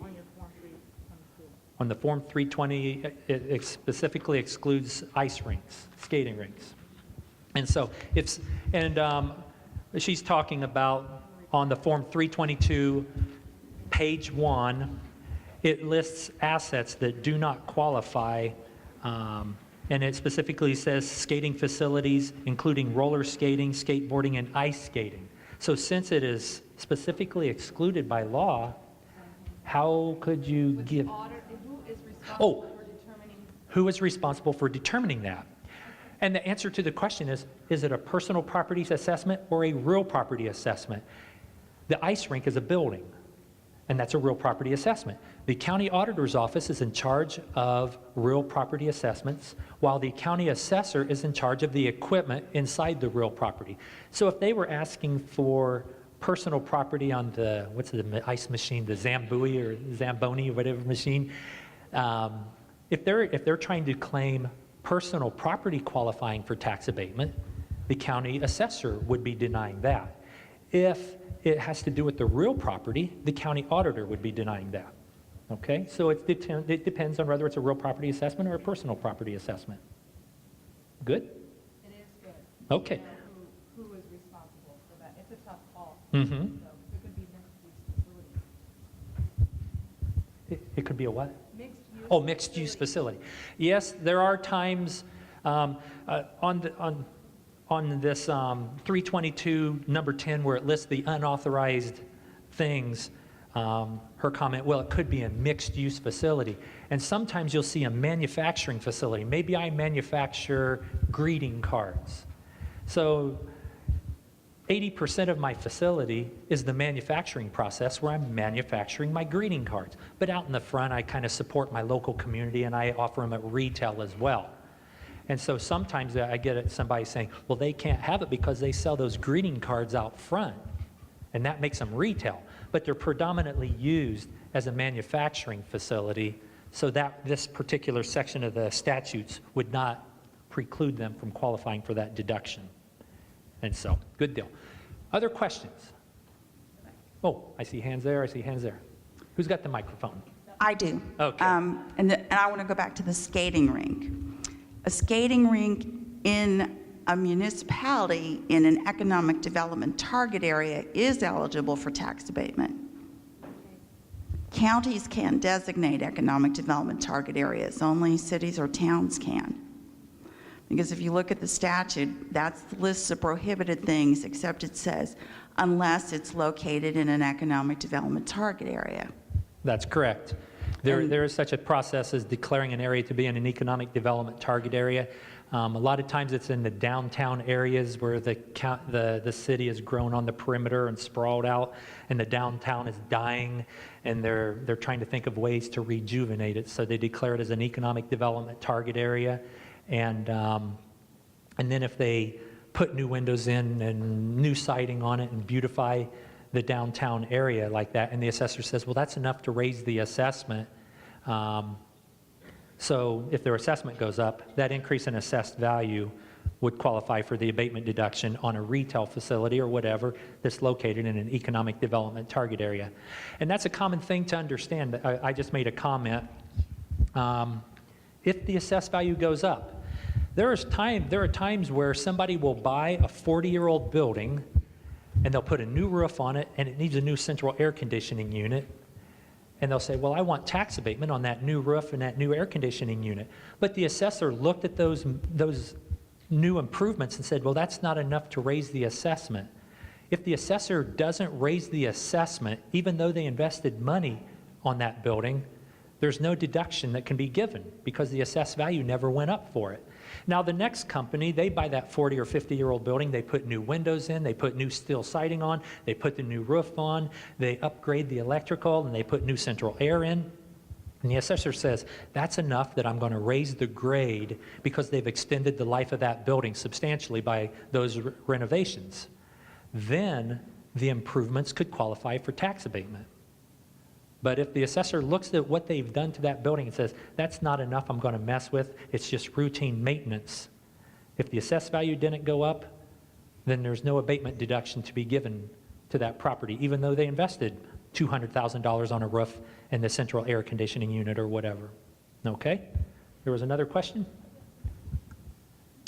on your Form 322. On the Form 320, it specifically excludes ice rinks, skating rinks. And so she's talking about on the Form 322, page 1, it lists assets that do not qualify, and it specifically says skating facilities, including roller skating, skateboarding, and ice skating. So since it is specifically excluded by law, how could you give... Who is Oh. responsible for determining? Who is responsible for determining that? And the answer to the question is it a personal property assessment or a real property assessment? The ice rink is a building, and that's a real property assessment. The county auditor's office is in charge of real property assessments, while the county assessor is in charge of the equipment inside the real property. So if they were asking for personal property on the, what's the ice machine, the Zamboni or whatever machine, if they're trying to claim personal property qualifying for tax abatement, the county assessor would be denying that. If it has to do with the real property, the county auditor would be denying that. Okay, so it depends on whether it's a real property assessment or a personal property assessment. Good? It is good. Okay. You know, who is responsible for that? It's a tough call. Mm-hmm. So it could be mixed-use facilities. It could be a what? Mixed-use. Oh, mixed-use facility. Yes, there are times on this 322 number 10 where it lists the unauthorized things. Her comment, well, it could be a mixed-use facility. And sometimes you'll see a manufacturing facility. Maybe I manufacture greeting cards. So 80% of my facility is the manufacturing process where I'm manufacturing my greeting cards. But out in the front, I kind of support my local community and I offer them at retail as well. And so sometimes I get somebody saying, well, they can't have it because they sell those greeting cards out front. And that makes them retail. But they're predominantly used as a manufacturing facility, so that this particular section of the statutes would not preclude them from qualifying for that deduction. And so, good deal. Other questions? Oh, I see hands there, I see hands there. Who's got the microphone? I do. Okay. And I want to go back to the skating rink. A skating rink in a municipality in an economic development target area is eligible for tax abatement. Counties can't designate economic development target areas, only cities or towns can. Because if you look at the statute, that's the list of prohibited things, except it says, unless it's located in an economic development target area. That's correct. There is such a process as declaring an area to be in an economic development target area. A lot of times it's in the downtown areas where the city has grown on the perimeter and sprawled out, and the downtown is dying, and they're trying to think of ways to rejuvenate it. So they declare it as an economic development target area, and then if they put new windows in and new siding on it and beautify the downtown area like that, and the assessor says, well, that's enough to raise the assessment. So if their assessment goes up, that increase in assessed value would qualify for the abatement deduction on a retail facility or whatever that's located in an economic development target area. And that's a common thing to understand. I just made a comment. If the assessed value goes up, there are times where somebody will buy a 40-year-old building and they'll put a new roof on it and it needs a new central air conditioning unit. And they'll say, well, I want tax abatement on that new roof and that new air conditioning unit. But the assessor looked at those new improvements and said, well, that's not enough to raise the assessment. If the assessor doesn't raise the assessment, even though they invested money on that building, there's no deduction that can be given because the assessed value never went up for it. Now, the next company, they buy that 40 or 50-year-old building, they put new windows in, they put new steel siding on, they put the new roof on, they upgrade the electrical, and they put new central air in. And the assessor says, that's enough that I'm going to raise the grade because they've extended the life of that building substantially by those renovations. Then the improvements could qualify for tax abatement. But if the assessor looks at what they've done to that building and says, that's not enough I'm going to mess with, it's just routine maintenance. If the assessed value didn't go up, then there's no abatement deduction to be given to that property, even though they invested $200,000 on a roof and the central air conditioning unit or whatever. Okay? There was another question?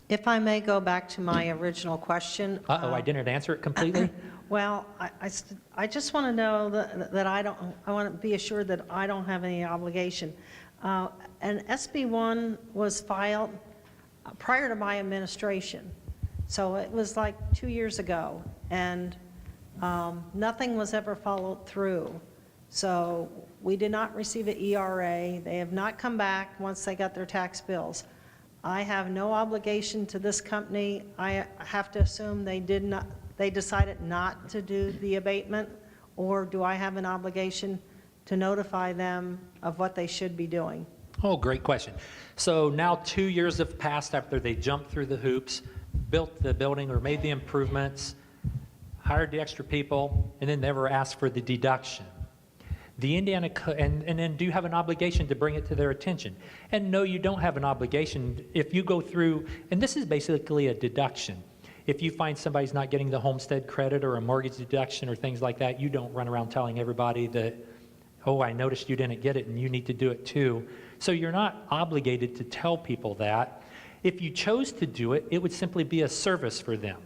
If I may go back to my original question. Uh-oh, I didn't answer it completely? Well, I just want to know that I want to be assured that I don't have any obligation. And SB1 was filed prior to my administration. So it was like 2 years ago, and nothing was ever followed through. So we did not receive an ERA. They have not come back once they got their tax bills. I have no obligation to this company. I have to assume they decided not to do the abatement, or do I have an obligation to notify them of what they should be doing? Oh, great question. So now 2 years have passed after they jumped through the hoops, built the building or made the improvements, hired the extra people, and then never asked for the deduction. The Indiana, and then do you have an obligation to bring it to their attention? And no, you don't have an obligation. If you go through, and this is basically a deduction. If you find somebody's not getting the homestead credit or a mortgage deduction or things like that, you don't run around telling everybody that, oh, I noticed you didn't get it and you need to do it too. So you're not obligated to tell people that. If you chose to do it, it would simply be a service for them.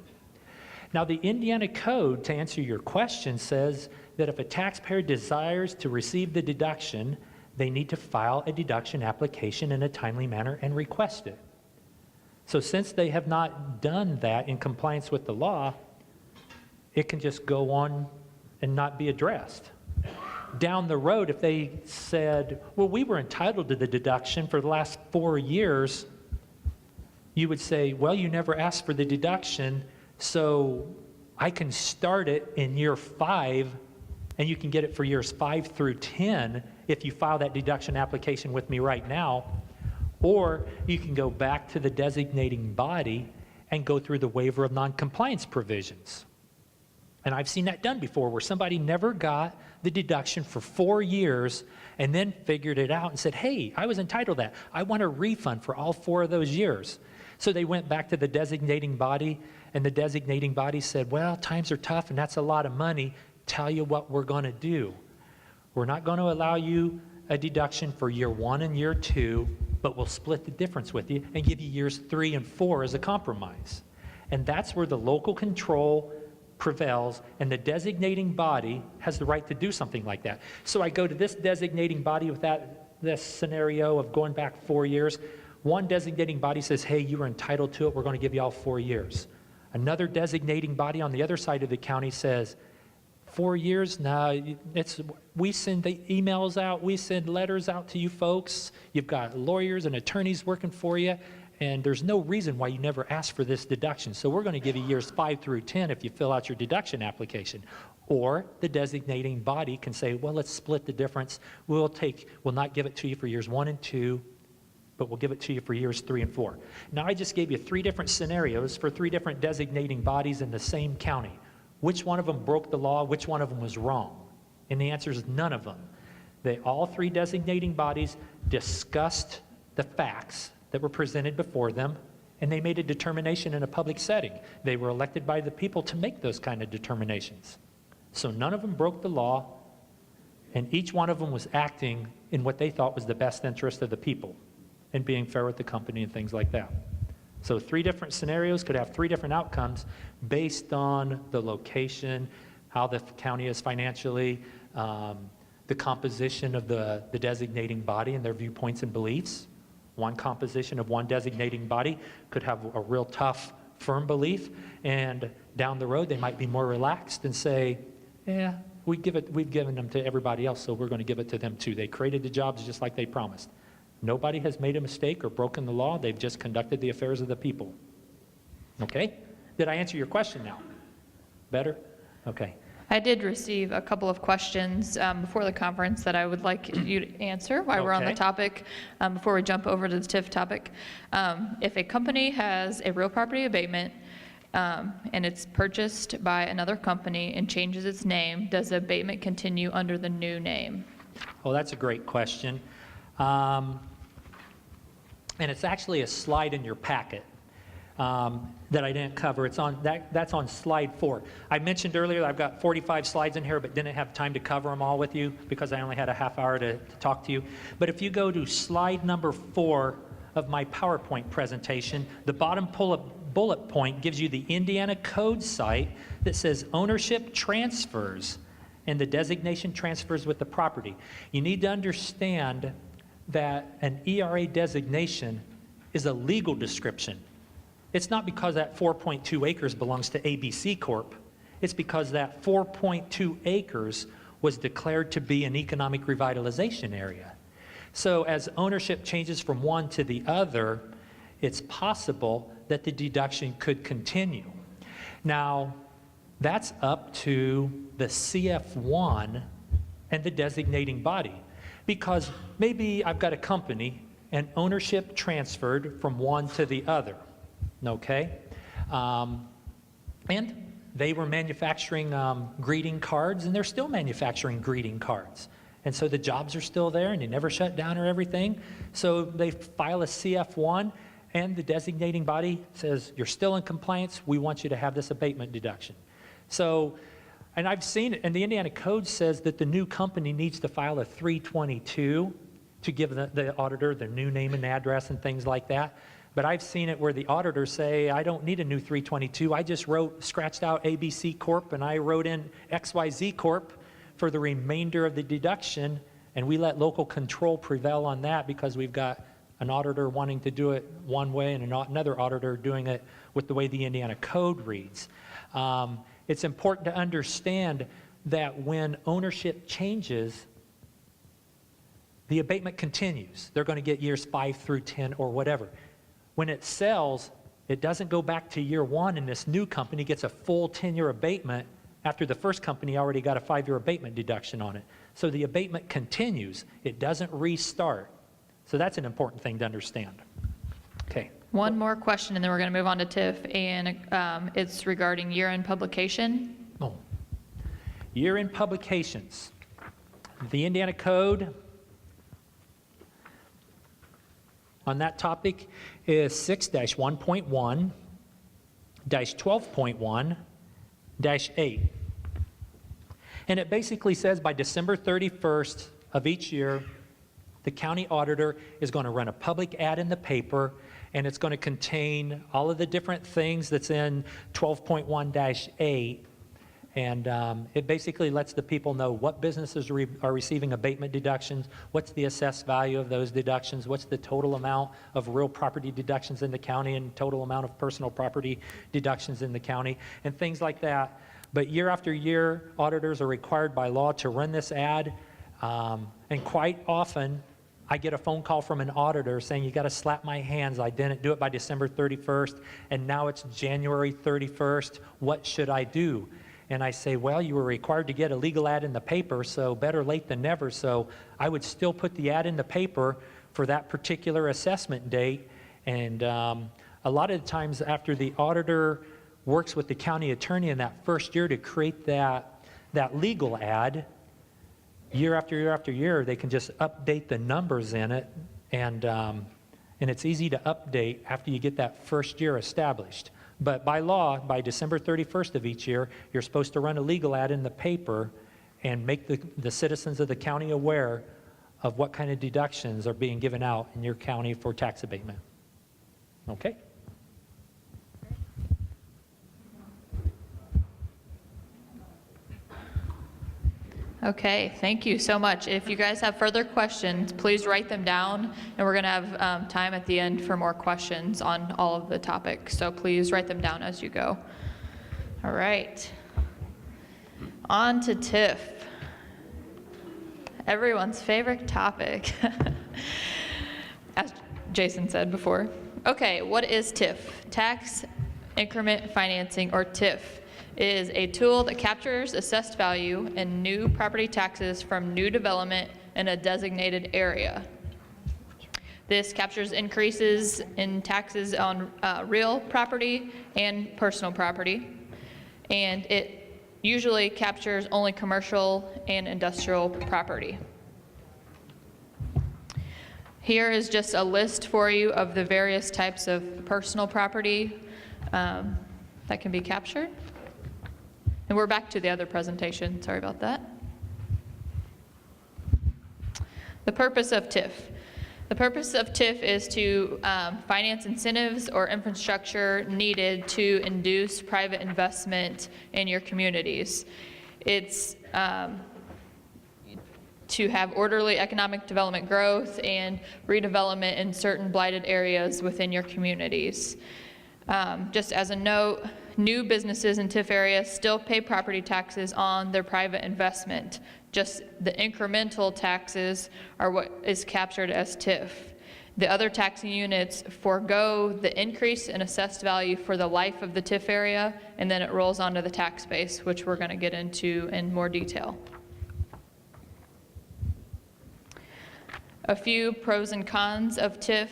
Now, the Indiana Code, to answer your question, says that if a taxpayer desires to receive the deduction, they need to file a deduction application in a timely manner and request it. So since they have not done that in compliance with the law, it can just go on and not be addressed. Down the road, if they said, well, we were entitled to the deduction for the last 4 years, you would say, well, you never asked for the deduction, so I can start it in year 5, and you can get it for years 5 through 10 if you file that deduction application with me right now. Or you can go back to the designating body and go through the waiver of noncompliance provisions. And I've seen that done before, where somebody never got the deduction for 4 years and then figured it out and said, hey, I was entitled to that. I want a refund for all 4 of those years. So they went back to the designating body, and the designating body said, well, times are tough and that's a lot of money. Tell you what we're going to do. We're not going to allow you a deduction for year 1 and year 2, but we'll split the difference with you and give you years 3 and 4 as a compromise. And that's where the local control prevails, and the designating body has the right to do something like that. So I go to this designating body with this scenario of going back 4 years. One designating body says, hey, you were entitled to it. We're going to give you all 4 years. Another designating body on the other side of the county says, 4 years? No, we send the emails out, we send letters out to you folks. You've got lawyers and attorneys working for you, and there's no reason why you never asked for this deduction. So we're going to give you years 5 through 10 if you fill out your deduction application. Or the designating body can say, well, let's split the difference. We'll not give it to you for years 1 and 2, but we'll give it to you for years 3 and 4. Now, I just gave you 3 different scenarios for 3 different designating bodies in the same county. Which one of them broke the law? Which one of them was wrong? And the answer is none of them. All 3 designating bodies discussed the facts that were presented before them, and they made a determination in a public setting. They were elected by the people to make those kind of determinations. So none of them broke the law, and each one of them was acting in what they thought was the best interest of the people and being fair with the company and things like that. So 3 different scenarios could have 3 different outcomes based on the location, how the county is financially, the composition of the designating body and their viewpoints and beliefs. One composition of one designating body could have a real tough, firm belief, and down the road they might be more relaxed and say, yeah, we've given them to everybody else, so we're going to give it to them too. They created the jobs just like they promised. Nobody has made a mistake or broken the law. They've just conducted the affairs of the people. Okay? Did I answer your question now? Better? Okay. I did receive a couple of questions before the conference that I would like you to answer while we're on the Okay. topic, before we jump over to the TIF topic. If a company has a real property abatement and it's purchased by another company and changes its name, does the abatement continue under the new name? Oh, that's a great question. And it's actually a slide in your packet that I didn't cover. It's on that's on slide 4. I mentioned earlier I've got 45 slides in here, but didn't have time to cover them all with you because I only had a half hour to talk to you. But if you go to slide number 4 of my PowerPoint presentation, the bottom bullet point gives you the Indiana Code site that says ownership transfers, and the designation transfers with the property. You need to understand that an ERA designation is a legal description. It's not because that 4.2 acres belongs to ABC Corp. It's because that 4.2 acres was declared to be an economic revitalization area. So as ownership changes from one to the other, it's possible that the deduction could continue. Now, that's up to the CF1 and the designating body. Because maybe I've got a company and ownership transferred from one to the other, okay? And they were manufacturing greeting cards, and they're still manufacturing greeting cards. And so the jobs are still there, and they never shut down or everything. So they file a CF1, and the designating body says, you're still in compliance, we want you to have this abatement deduction. So, and I've seen it, and the Indiana Code says that the new company needs to file a 322 to give the auditor their new name and address and things like that. But I've seen it where the auditors say, I don't need a new 322. I just scratched out ABC Corp, and I wrote in XYZ Corp for the remainder of the deduction, and we let local control prevail on that because we've got an auditor wanting to do it one way and another auditor doing it with the way the Indiana Code reads. It's important to understand that when ownership changes, the abatement continues. They're going to get years 5 through 10 or whatever. When it sells, it doesn't go back to year 1 and this new company gets a full 10-year abatement after the first company already got a 5-year abatement deduction on it. So the abatement continues. It doesn't restart. So that's an important thing to understand. Okay. One more question, and then we're going to move on to TIF, and it's regarding year-end publication. Oh. Year-end publications. The Indiana Code on that topic is 6-1.1-12.1-8. And it basically says by December 31st of each year, the county auditor is going to run a public ad in the paper, and it's going to contain all of the different things that's in 12.1-8. And it basically lets the people know what businesses are receiving abatement deductions, what's the assessed value of those deductions, what's the total amount of real property deductions in the county and total amount of personal property deductions in the county, and things like that. But year after year, auditors are required by law to run this ad, and quite often, I get a phone call from an auditor saying, you got to slap my hands. I didn't do it by December 31st, and now it's January 31st. What should I do? And I say, well, you were required to get a legal ad in the paper, so better late than never. So I would still put the ad in the paper for that particular assessment date. And a lot of the times after the auditor works with the county attorney in that first year to create that legal ad, year after year after year, they can just update the numbers in it, and and it's easy to update after you get that first year established. But by law, by December 31st of each year, you're supposed to run a legal ad in the paper and make the citizens of the county aware of what kind of deductions are being given out in your county for tax abatement. Okay? Okay, thank you so much. If you guys have further questions, please write them down, and we're going to have time at the end for more questions on all of the topics. So please write them down as you go. All right. On to TIF. Everyone's favorite topic, as Jason said before. Okay, what is TIF? Tax Increment Financing, or TIF, is a tool that captures assessed value and new property taxes from new development in a designated area. This captures increases in taxes on real property and personal property, and it usually captures only commercial and industrial property. Here is just a list for you of the various types of personal property that can be captured. And we're back to the other presentation, sorry about that. The purpose of TIF. The purpose of TIF is to finance incentives or infrastructure needed to induce private investment in your communities. It's to have orderly economic development growth and redevelopment in certain blighted areas within your communities. Just as a note, new businesses in TIF areas still pay property taxes on their private investment. Just the incremental taxes are what is captured as TIF. The other taxing units forego the increase in assessed value for the life of the TIF area, and then it rolls onto the tax base, which we're going to get into in more detail. A few pros and cons of TIF.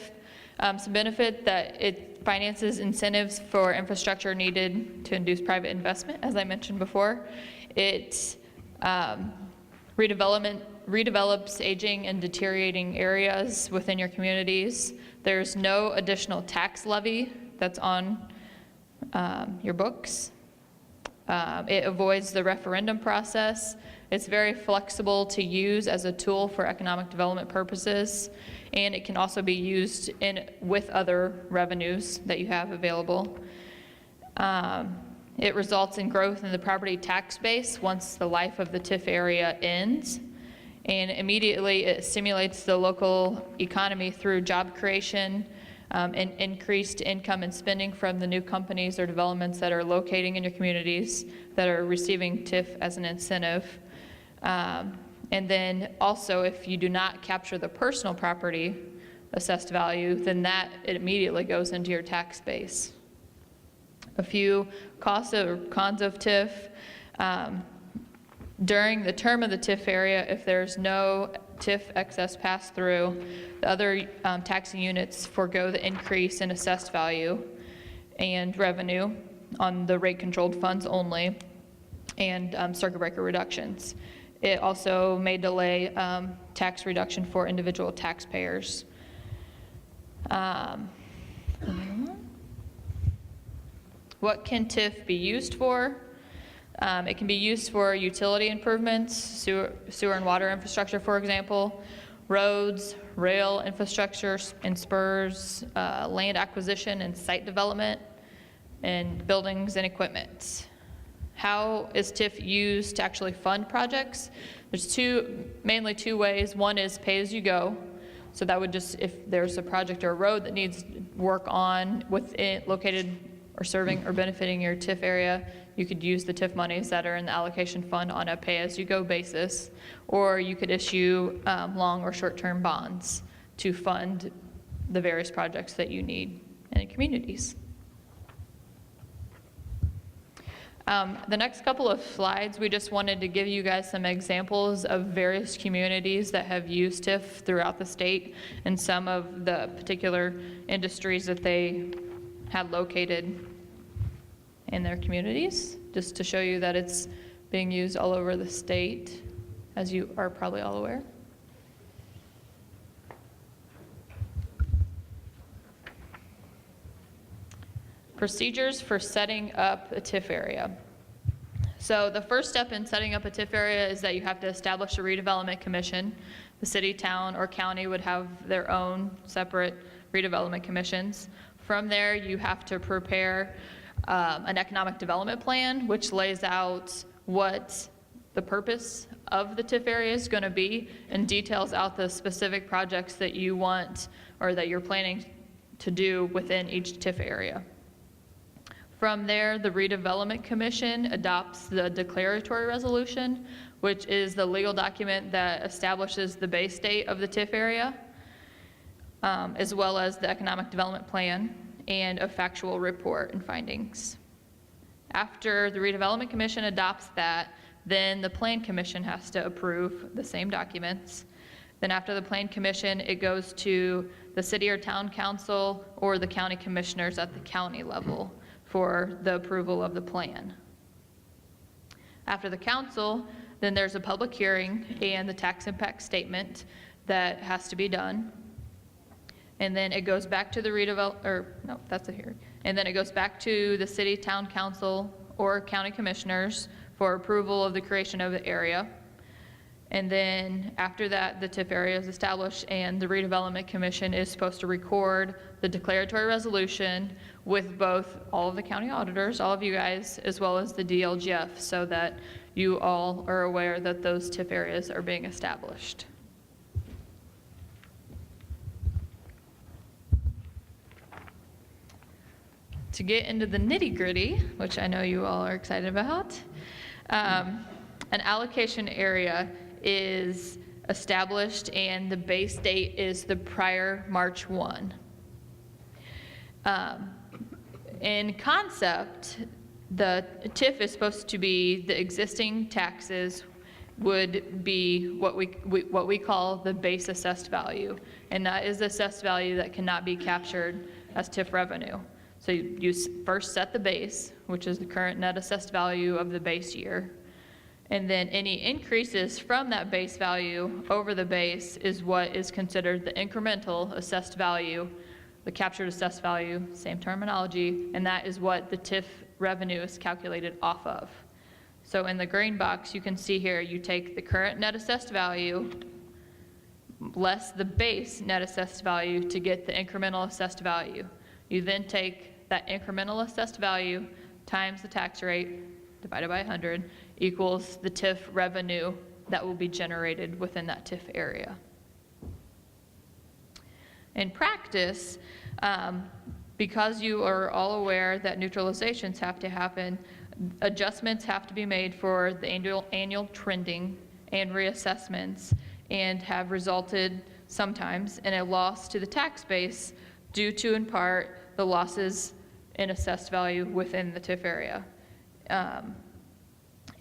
Some benefit that it finances incentives for infrastructure needed to induce private investment, as I mentioned before. It redevelops aging and deteriorating areas within your communities. There's no additional tax levy that's on your books. It avoids the referendum process. It's very flexible to use as a tool for economic development purposes, and it can also be used with other revenues that you have available. It results in growth in the property tax base once the life of the TIF area ends, and immediately it stimulates the local economy through job creation and increased income and spending from the new companies or developments that are locating in your communities that are receiving TIF as an incentive. And then also, if you do not capture the personal property assessed value, then that it immediately goes into your tax base. A few costs or cons of TIF. During the term of the TIF area, if there's no TIF excess pass-through, the other taxing units forego the increase in assessed value and revenue on the rate-controlled funds only, and circuit breaker reductions. It also may delay tax reduction for individual taxpayers. What can TIF be used for? It can be used for utility improvements, sewer and water infrastructure, for example, roads, rail infrastructure and spurs, land acquisition and site development, and buildings and equipment. How is TIF used to actually fund projects? There's mainly two ways. One is pay-as-you-go. So that would just, if there's a project or a road that needs work on within located or serving or benefiting your TIF area, you could use the TIF monies that are in the allocation fund on a pay-as-you-go basis, or you could issue long or short-term bonds to fund the various projects that you need in the communities. The next couple of slides, we just wanted to give you guys some examples of various communities that have used TIF throughout the state and some of the particular industries that they had located in their communities, just to show you that it's being used all over the state, as you are probably all aware. procedures for setting up a TIF area. So the first step in setting up a TIF area is that you have to establish a redevelopment commission. The city, town, or county would have their own separate redevelopment commissions. From there, you have to prepare an economic development plan, which lays out what the purpose of the TIF area is going to be and details out the specific projects that you want or that you're planning to do within each TIF area. From there, the Redevelopment Commission adopts the declaratory resolution, which is the legal document that establishes the base date of the TIF area, as well as the economic development plan and a factual report and findings. After the Redevelopment Commission adopts that, then the Plan Commission has to approve the same documents. Then after the Plan Commission, it goes to the city or town council or the county commissioners at the county level for the approval of the plan. After the council, then there's a public hearing and the tax impact statement that has to be done. And then it goes back to the that's a hearing. And then it goes back to the city, town council, or county commissioners for approval of the creation of the area. And then after that, the TIF area is established and the Redevelopment Commission is supposed to record the declaratory resolution with both all of the county auditors, all of you guys, as well as the DLGF, so that you all are aware that those TIF areas are being established. To get into the nitty-gritty, which I know you all are excited about, an allocation area is established and the base date is the prior March 1. In concept, the TIF is supposed to be the existing taxes would be what we call the base assessed value, and that is the assessed value that cannot be captured as TIF revenue. So you first set the base, which is the current net assessed value of the base year. And then any increases from that base value over the base is what is considered the incremental assessed value, the captured assessed value, same terminology, and that is what the TIF revenue is calculated off of. So in the green box, you can see here, you take the current net assessed value less the base net assessed value to get the incremental assessed value. You then take that incremental assessed value times the tax rate divided by 100 equals the TIF revenue that will be generated within that TIF area. In practice, because you are all aware that neutralizations have to happen, adjustments have to be made for the annual trending and reassessments, and have resulted sometimes in a loss to the tax base due to, in part, the losses in assessed value within the TIF area.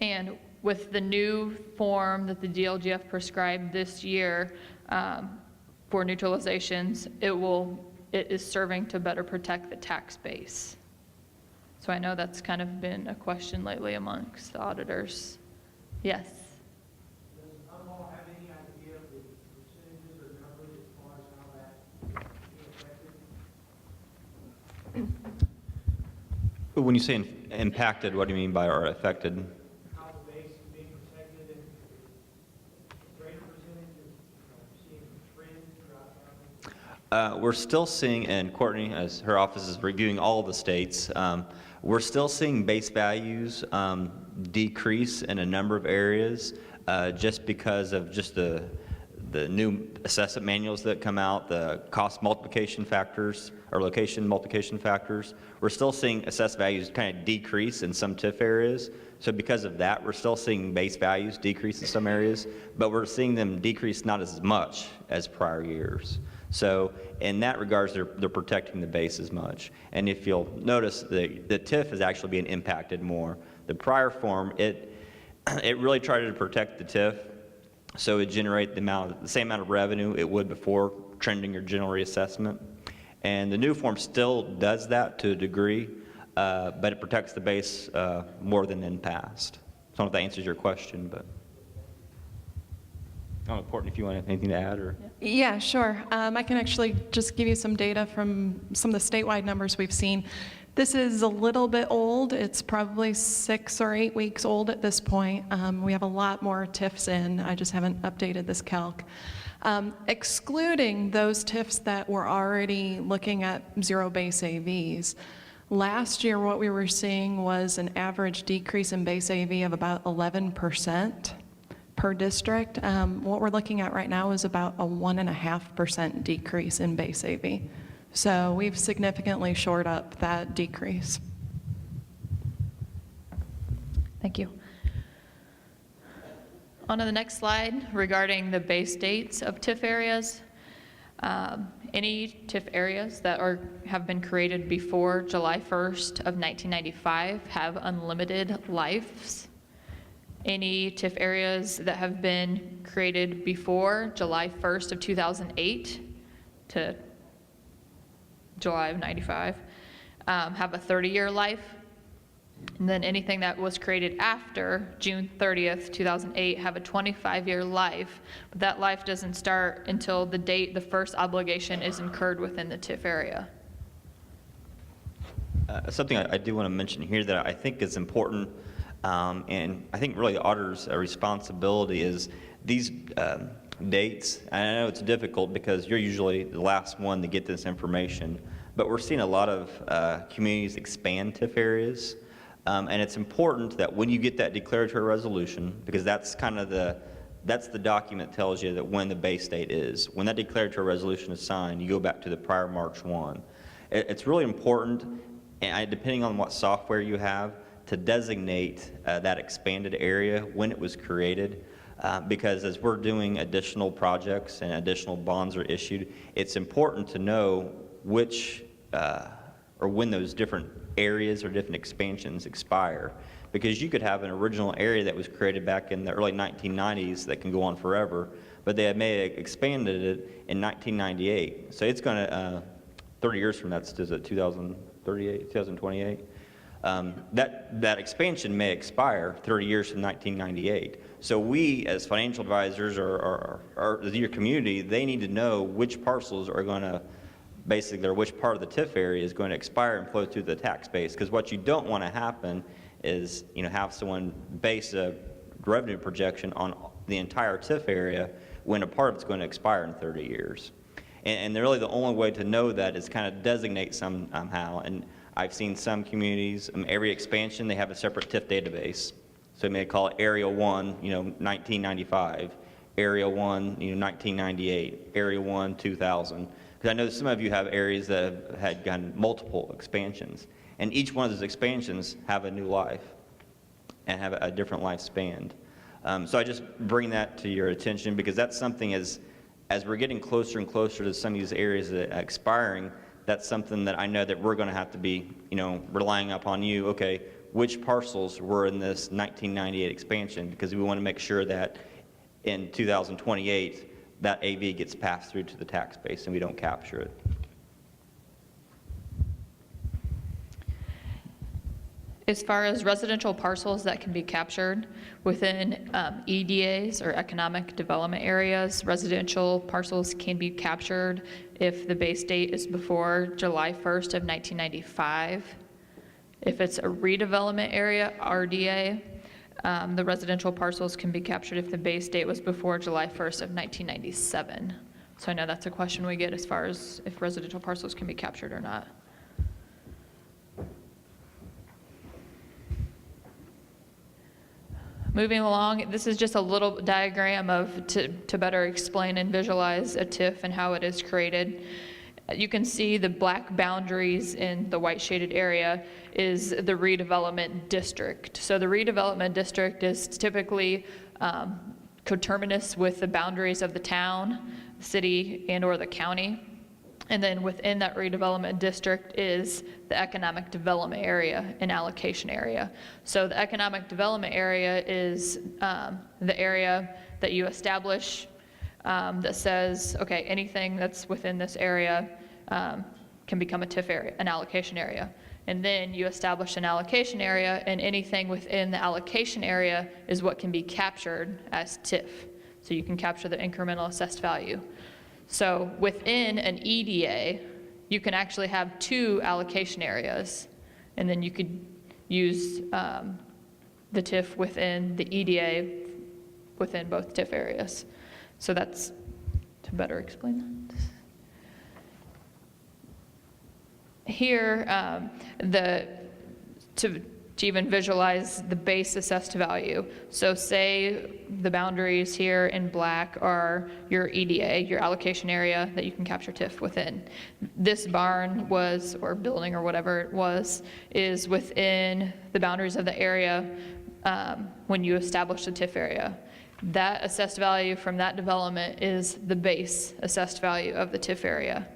And with the new form that the DLGF prescribed this year for neutralizations, it is serving to better protect the tax base. So I know that's kind of been a question lately amongst the auditors. Yes? Does Humboldt have any idea of the percentages or numbers as far as how that is affected? When you say impacted, what do you mean by or affected? How the base is being protected and a greater percentage of seeing a trend throughout the We're still seeing, and Courtney, as her office is reviewing all the states, we're still seeing base values decrease in a number of areas just because of just the new assessment manuals that come out, the cost multiplication factors or location multiplication factors. We're still seeing assessed values kind of decrease in some TIF areas. So because of that, we're still seeing base values decrease in some areas, but we're seeing them decrease not as much as prior years. So in that regards, they're protecting the base as much. And if you'll notice, the TIF is actually being impacted more. The prior form, it really tried to protect the TIF, so it generate the same amount of revenue it would before trending or general reassessment. And the new form still does that to a degree, but it protects the base more than in past. So I don't know if that answers your question, but. I don't know, Courtney, if you want anything to add, or? Yeah, sure. I can actually just give you some data from some of the statewide numbers we've seen. This is a little bit old. It's probably 6 or 8 weeks old at this point. We have a lot more TIFs in. I just haven't updated this calc. Excluding those TIFs that were already looking at zero base AVs, last year what we were seeing was an average decrease in base AV of about 11% per district. What we're looking at right now is about a 1.5% decrease in base AV. So we've significantly shored up that decrease. Thank you. On to the next slide regarding the base dates of TIF areas. Any TIF areas that have been created before July 1st of 1995 have unlimited lives. Any TIF areas that have been created before July 1st of 2008 to July of 95 have a 30-year life. And then anything that was created after June 30th, 2008 have a 25-year life, but that life doesn't start until the date the first obligation is incurred within the TIF area. Something I do want to mention here that I think is important, and I think really the auditor's responsibility is these dates. And I know it's difficult because you're usually the last one to get this information, but we're seeing a lot of communities expand TIF areas. And it's important that when you get that declaratory resolution, because that's kind of that's the document that tells you that when the base date is. When that declaratory resolution is signed, you go back to the prior March 1. It's really important, and depending on what software you have, to designate that expanded area when it was created. Because as we're doing additional projects and additional bonds are issued, it's important to know which or when those different areas or different expansions expire. Because you could have an original area that was created back in the early 1990s that can go on forever, but they may have expanded it in 1998. So it's going to, 30 years from that's 2038, 2028. That expansion may expire 30 years from 1998. So we, as financial advisors or your community, they need to know which parcels are going to basically, or which part of the TIF area is going to expire and flow through the tax base. Because what you don't want to happen is, have someone base a revenue projection on the entire TIF area when a part of it's going to expire in 30 years. And really the only way to know that is kind of designate somehow. And I've seen some communities, every expansion, they have a separate TIF database. So they may call it Area 1, 1995, Area 1, 1998, Area 1, 2000. Because I know some of you have areas that have had gotten multiple expansions. And each one of those expansions have a new life and have a different lifespan. So I just bring that to your attention because that's something as we're getting closer and closer to some of these areas that are expiring, that's something that I know that we're going to have to be, relying upon you. Okay, which parcels were in this 1998 expansion? Because we want to make sure that in 2028, that AV gets passed through to the tax base and we don't capture it. As far as residential parcels that can be captured within EDAs or economic development areas, residential parcels can be captured if the base date is before July 1st of 1995. If it's a redevelopment area, RDA, the residential parcels can be captured if the base date was before July 1st of 1997. So I know that's a question we get as far as if residential parcels can be captured or not. Moving along, this is just a little diagram to better explain and visualize a TIF and how it is created. You can see the black boundaries in the white shaded area is the redevelopment district. So the redevelopment district is typically coterminous with the boundaries of the town, city, and or the county. And then within that redevelopment district is the economic development area and allocation area. So the economic development area is the area that you establish that says, okay, anything that's within this area can become a TIF area, an allocation area. And then you establish an allocation area, and anything within the allocation area is what can be captured as TIF. So you can capture the incremental assessed value. So within an EDA, you can actually have two allocation areas. And then you could use the TIF within the EDA within both TIF areas. So that's to better explain that. Here, to even visualize the base assessed value. So say the boundaries here in black are your EDA, your allocation area that you can capture TIF within. This barn was, or building or whatever it was, is within the boundaries of the area when you establish the TIF area. That assessed value from that development is the base assessed value of the TIF area.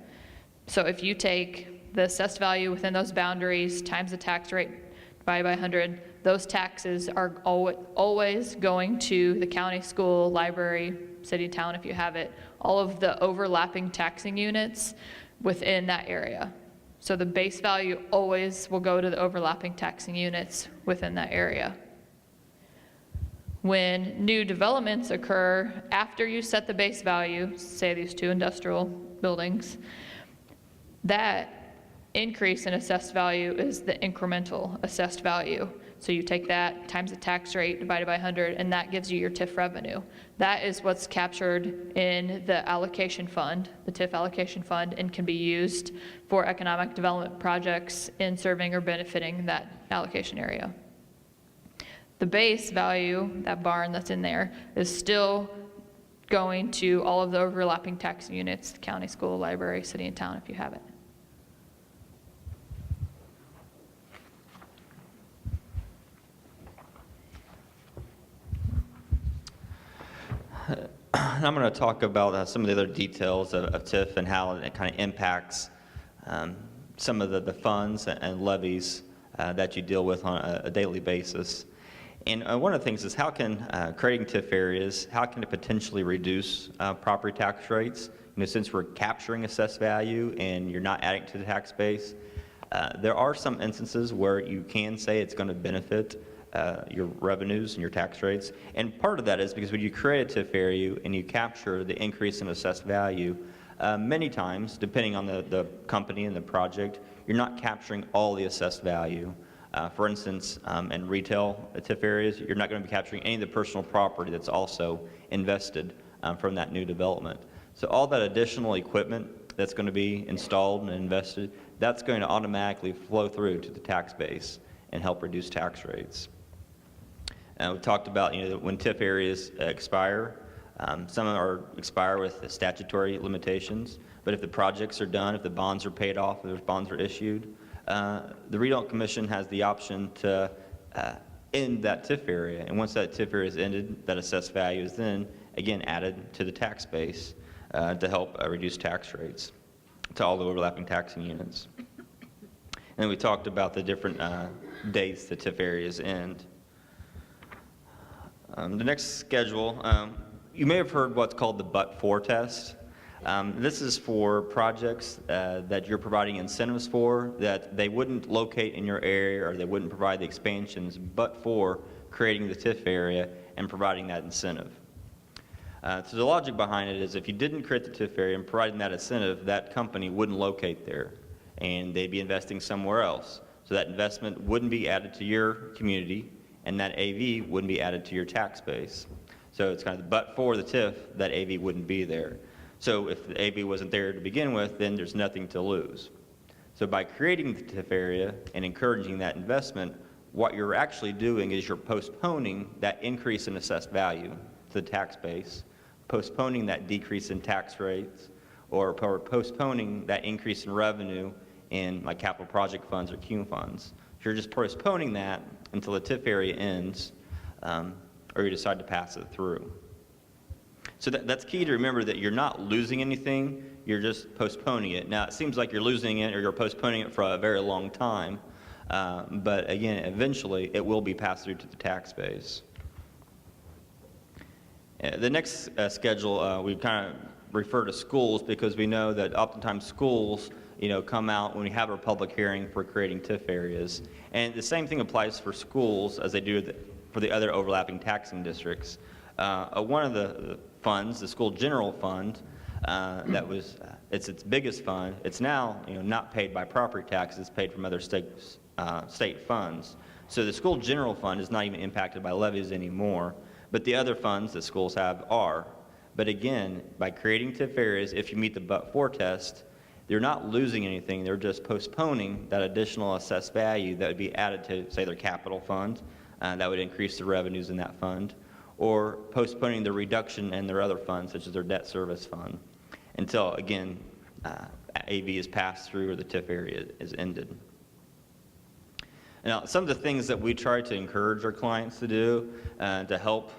So if you take the assessed value within those boundaries times the tax rate divided by 100, those taxes are always going to the county, school, library, city, town, if you have it, all of the overlapping taxing units within that area. So the base value always will go to the overlapping taxing units within that area. When new developments occur after you set the base value, say these two industrial buildings, that increase in assessed value is the incremental assessed value. So you take that times the tax rate divided by 100, and that gives you your TIF revenue. That is what's captured in the allocation fund, the TIF allocation fund, and can be used for economic development projects in serving or benefiting that allocation area. The base value, that barn that's in there, is still going to all of the overlapping tax units, county, school, library, city, and town, if you have it. I'm going to talk about some of the other details of TIF and how it kind of impacts some of the funds and levies that you deal with on a daily basis. And one of the things is how can creating TIF areas, how can it potentially reduce property tax rates? You know, since we're capturing assessed value and you're not adding to the tax base, there are some instances where you can say it's going to benefit your revenues and your tax rates. And part of that is because when you create a TIF area and you capture the increase in assessed value, many times, depending on the company and the project, you're not capturing all the assessed value. For instance, in retail TIF areas, you're not going to be capturing any of the personal property that's also invested from that new development. So all that additional equipment that's going to be installed and invested, that's going to automatically flow through to the tax base and help reduce tax rates. We talked about, you know, when TIF areas expire, some are expire with the statutory limitations, but if the projects are done, if the bonds are paid off, if those bonds are issued, the Redevelopment Commission has the option to end that TIF area. And once that TIF area is ended, that assessed value is then, again, added to the tax base to help reduce tax rates to all the overlapping taxing units. And then we talked about the different dates the TIF areas end. The next schedule, you may have heard what's called the but-for test. This is for projects that you're providing incentives for that they wouldn't locate in your area or they wouldn't provide the expansions but for creating the TIF area and providing that incentive. So the logic behind it is if you didn't create the TIF area and providing that incentive, that company wouldn't locate there and they'd be investing somewhere else. So that investment wouldn't be added to your community and that AV wouldn't be added to your tax base. So it's kind of the but for the TIF, that AV wouldn't be there. So if the AV wasn't there to begin with, then there's nothing to lose. So by creating the TIF area and encouraging that investment, what you're actually doing is you're postponing that increase in assessed value to the tax base, postponing that decrease in tax rates, or postponing that increase in revenue in like capital project funds or CUME funds. So you're just postponing that until the TIF area ends, or you decide to pass it through. So that's key to remember, that you're not losing anything, you're just postponing it. Now, it seems like you're losing it or you're postponing it for a very long time, but again, eventually it will be passed through to the tax base. The next schedule, we kind of refer to schools because we know that oftentimes schools, you know, come out when we have our public hearing for creating TIF areas. And the same thing applies for schools as they do for the other overlapping taxing districts. One of the funds, the school general fund, that was it's its biggest fund. It's now, you know, not paid by property taxes, paid from other state funds. So the school general fund is not even impacted by levies anymore, but the other funds that schools have are. But again, by creating TIF areas, if you meet the but-for test, they're not losing anything, they're just postponing that additional assessed value that would be added to, say, their capital fund, that would increase the revenues in that fund, or postponing the reduction in their other funds, such as their debt service fund, until, again, AV is passed through or the TIF area is ended. Now, some of the things that we try to encourage our clients to do to help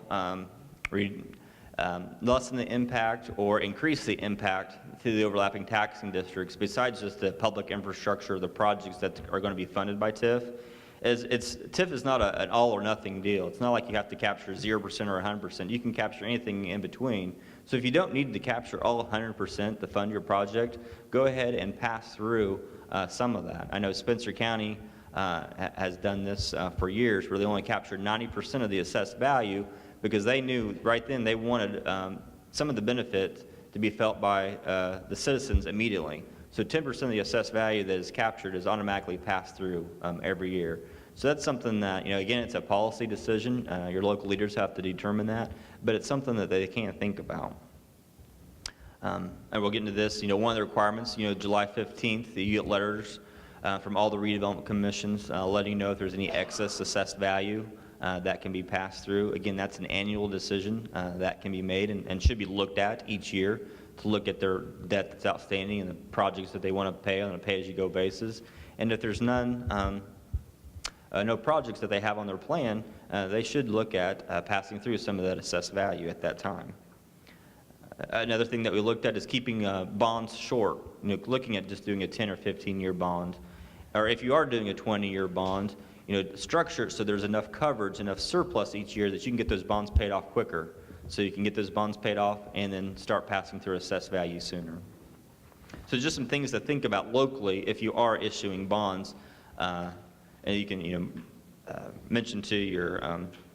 lessen the impact or increase the impact to the overlapping taxing districts, besides just the public infrastructure, the projects that are going to be funded by TIF, TIF is not an all or nothing deal. It's not like you have to capture 0% or 100%. You can capture anything in between. So if you don't need to capture all 100% to fund your project, go ahead and pass through some of that. I know Spencer County has done this for years, where they only captured 90% of the assessed value because they knew right then they wanted some of the benefit to be felt by the citizens immediately. So 10% of the assessed value that is captured is automatically passed through every year. So that's something that, again, it's a policy decision. Your local leaders have to determine that, but it's something that they can't think about. And we'll get into this. One of the requirements, July 15th, you get letters from all the redevelopment commissions letting you know if there's any excess assessed value that can be passed through. Again, that's an annual decision that can be made and should be looked at each year to look at their debt that's outstanding and the projects that they want to pay on a pay-as-you-go basis. And if there's no projects that they have on their plan, they should look at passing through some of that assessed value at that time. Another thing that we looked at is keeping bonds short, looking at just doing a 10 or 15-year bond. Or if you are doing a 20-year bond, structure it so there's enough coverage, enough surplus each year that you can get those bonds paid off quicker. So you can get those bonds paid off and then start passing through assessed value sooner. So just some things to think about locally if you are issuing bonds, and you can mention to your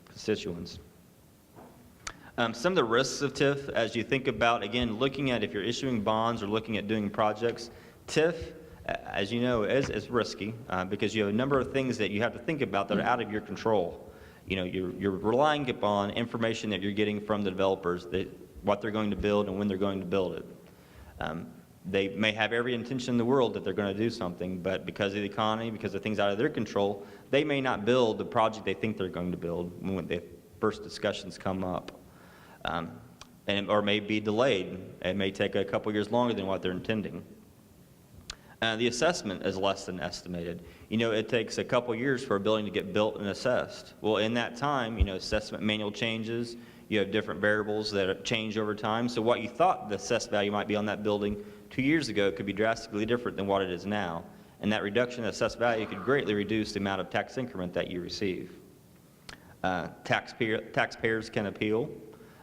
constituents. Some of the risks of TIF, as you think about, again, looking at if you're issuing bonds or looking at doing projects, TIF, as you know, is risky because you have a number of things that you have to think about that are out of your control. You're relying upon information that you're getting from the developers, what they're going to build and when they're going to build it. They may have every intention in the world that they're going to do something, but because of the economy, because of things out of their control, they may not build the project they think they're going to build when the first discussions come up. Or may be delayed. It may take a couple years longer than what they're intending. The assessment is less than estimated. It takes a couple years for a building to get built and assessed. Well, in that time, assessment manual changes. You have different variables that change over time. So what you thought the assessed value might be on that building 2 years ago could be drastically different than what it is now. And that reduction in assessed value could greatly reduce the amount of tax increment that you receive. Taxpayers can appeal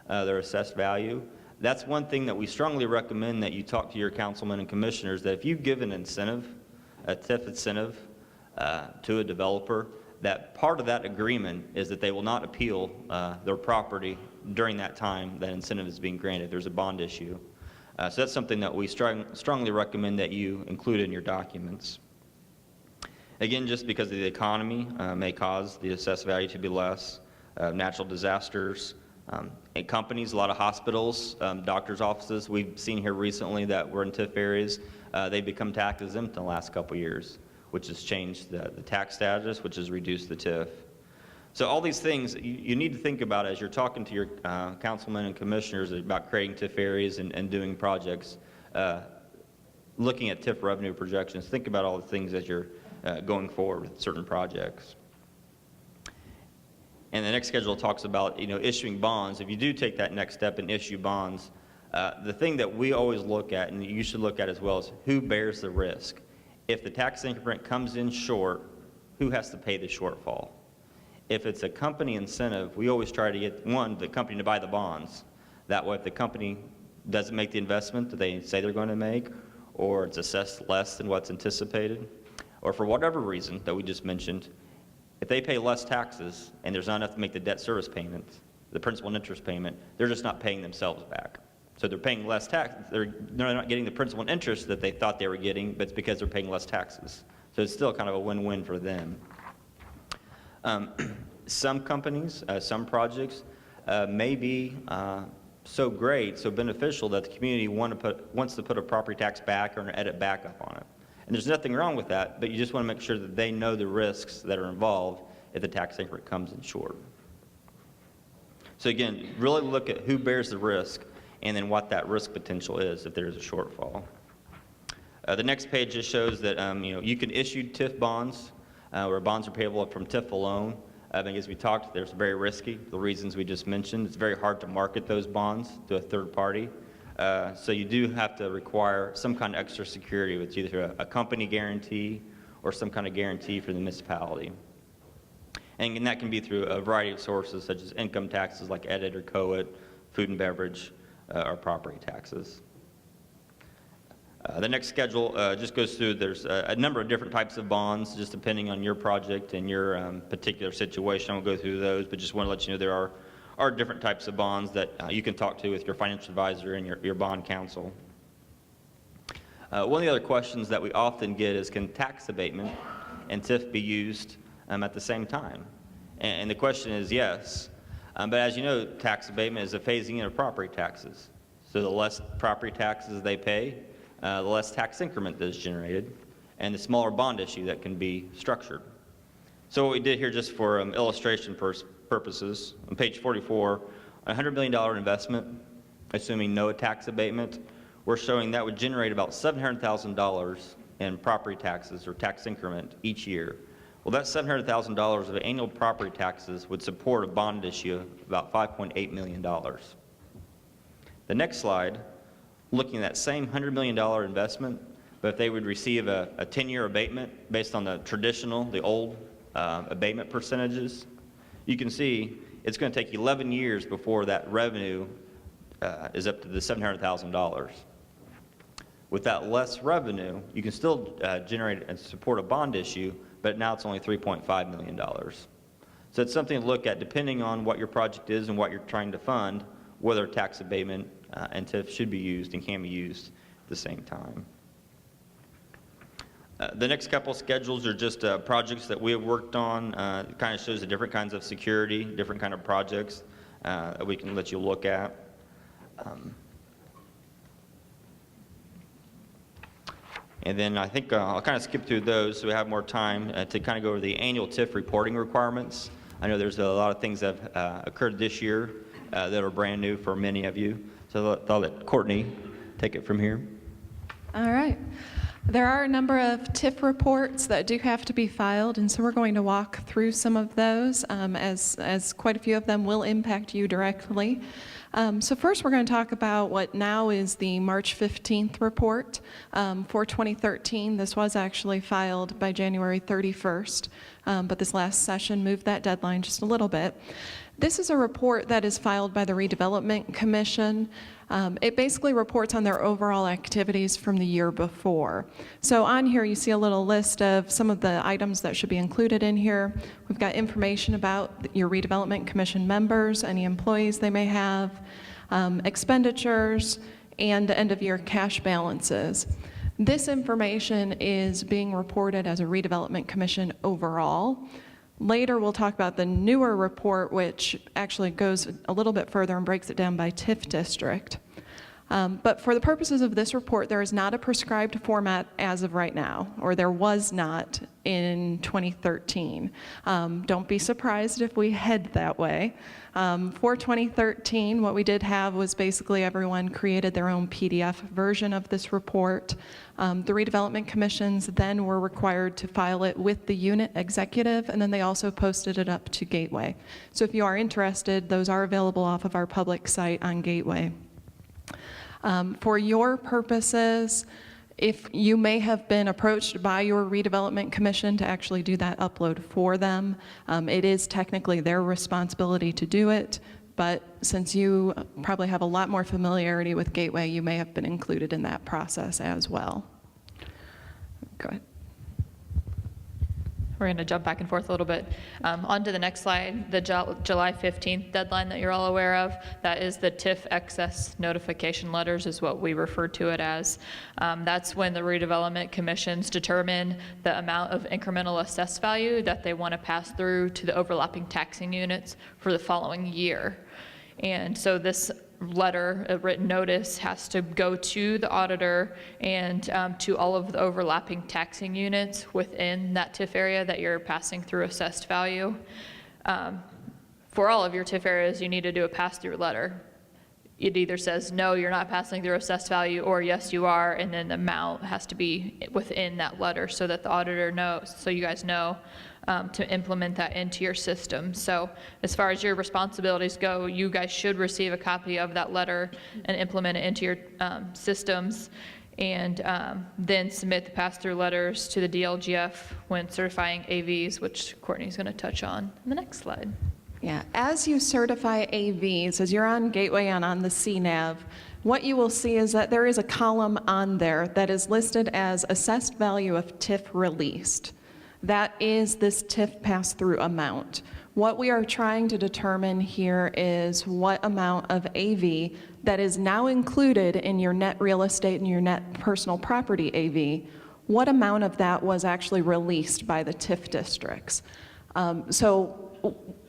their assessed value. That's one thing that we strongly recommend that you talk to your councilmen and commissioners, that if you give an incentive, a TIF incentive to a developer, that part of that agreement is that they will not appeal their property during that time that incentive is being granted. There's a bond issue. So that's something that we strongly recommend that you include in your documents. Again, just because of the economy may cause the assessed value to be less, natural disasters, and companies, a lot of hospitals, doctors' offices, we've seen here recently that we're in TIF areas, they've become tax exempt in the last couple years, which has changed the tax status, which has reduced the TIF. So all these things you need to think about as you're talking to your councilmen and commissioners about creating TIF areas and doing projects, looking at TIF revenue projections. Think about all the things as you're going forward with certain projects. And the next schedule talks about, issuing bonds. If you do take that next step and issue bonds, the thing that we always look at, and you should look at as well, is who bears the risk. If the tax increment comes in short, who has to pay the shortfall? If it's a company incentive, we always try to get, the company to buy the bonds. That way, if the company doesn't make the investment that they say they're going to make, or it's assessed less than what's anticipated, or for whatever reason that we just mentioned, if they pay less taxes and there's not enough to make the debt service payments, the principal and interest payment, they're just not paying themselves back. So they're paying less tax. They're not getting the principal and interest that they thought they were getting, but it's because they're paying less taxes. So it's still kind of a win-win for them. Some companies, some projects may be so great, so beneficial that the community wants to put a property tax back or an edit back up on it. And there's nothing wrong with that, but you just want to make sure that they know the risks that are involved if the tax increment comes in short. So again, really look at who bears the risk and then what that risk potential is if there is a shortfall. The next page just shows that you can issue TIF bonds where bonds are payable from TIF alone. I think as we talked, they're very risky. The reasons we just mentioned, it's very hard to market those bonds to a third party. So you do have to require some kind of extra security with either a company guarantee or some kind of guarantee for the municipality. And that can be through a variety of sources such as income taxes like EDIT or COIT, food and beverage, or property taxes. The next schedule just goes through, there's a number of different types of bonds, just depending on your project and your particular situation. I won't go through those, but just want to let you know there are different types of bonds that you can talk to with your financial advisor and your bond counsel. One of the other questions that we often get is, can tax abatement and TIF be used at the same time? And the question is yes. But as you know, tax abatement is a phasing in of property taxes. So the less property taxes they pay, the less tax increment that is generated, and the smaller bond issue that can be structured. So what we did here, just for illustration purposes, on page 44, a $100 million investment, assuming no tax abatement, we're showing that would generate about $700,000 in property taxes or tax increment each year. Well, that $700,000 of annual property taxes would support a bond issue of about $5.8 million. The next slide, looking at that same $100 million investment, but if they would receive a 10-year abatement based on the traditional, the old abatement percentages, you can see it's going to take 11 years before that revenue is up to the $700,000. With that less revenue, you can still generate and support a bond issue, but now it's only $3.5 million. So it's something to look at depending on what your project is and what you're trying to fund, whether tax abatement and TIF should be used and can be used at the same time. The next couple schedules are just projects that we have worked on. It kind of shows the different kinds of security, different kind of projects that we can let you look at. And then I think I'll kind of skip through those so we have more time to kind of go over the annual TIF reporting requirements. I know there's a lot of things that have occurred this year that are brand new for many of you. So I'll let Courtney take it from here. All right. There are a number of TIF reports that do have to be filed, and so we're going to walk through some of those as quite a few of them will impact you directly. So first we're going to talk about what now is the March 15th report for 2013. This was actually filed by January 31st, but this last session moved that deadline just a little bit. This is a report that is filed by the Redevelopment Commission. It basically reports on their overall activities from the year before. So on here you see a little list of some of the items that should be included in here. We've got information about your Redevelopment Commission members, any employees they may have, expenditures, and end-of-year cash balances. This information is being reported as a Redevelopment Commission overall. Later, we'll talk about the newer report, which actually goes a little bit further and breaks it down by TIF district. But for the purposes of this report, there is not a prescribed format as of right now, or there was not in 2013. Don't be surprised if we head that way. For 2013, what we did have was basically everyone created their own PDF version of this report. The redevelopment commissions then were required to file it with the unit executive, and then they also posted it up to Gateway. So if you are interested, those are available off of our public site on Gateway. For your purposes, if you may have been approached by your redevelopment commission to actually do that upload for them, it is technically their responsibility to do it, but since you probably have a lot more familiarity with Gateway, you may have been included in that process as well. Go ahead. we're going to jump back and forth a little bit. On to the next slide, the July 15th deadline that you're all aware of, that is the TIF excess notification letters is what we refer to it as. That's when the redevelopment commissions determine the amount of incremental assessed value that they want to pass through to the overlapping taxing units for the following year. And so this letter, a written notice, has to go to the auditor and to all of the overlapping taxing units within that TIF area that you're passing through assessed value. For all of your TIF areas, you need to do a pass-through letter. It either says, no, you're not passing through assessed value, or yes, you are, and then the amount has to be within that letter so that the auditor knows, so you guys know to implement that into your system. So as far as your responsibilities go, you guys should receive a copy of that letter and implement it into your systems, and then submit the pass-through letters to the DLGF when certifying AVs, which Courtney's going to touch on in the next slide. Yeah, as you certify AVs, as you're on Gateway and on the CNAV, what you will see is that there is a column on there that is listed as assessed value of TIF released. That is this TIF pass-through amount. What we are trying to determine here is what amount of AV that is now included in your net real estate and your net personal property AV, what amount of that was actually released by the TIF districts. So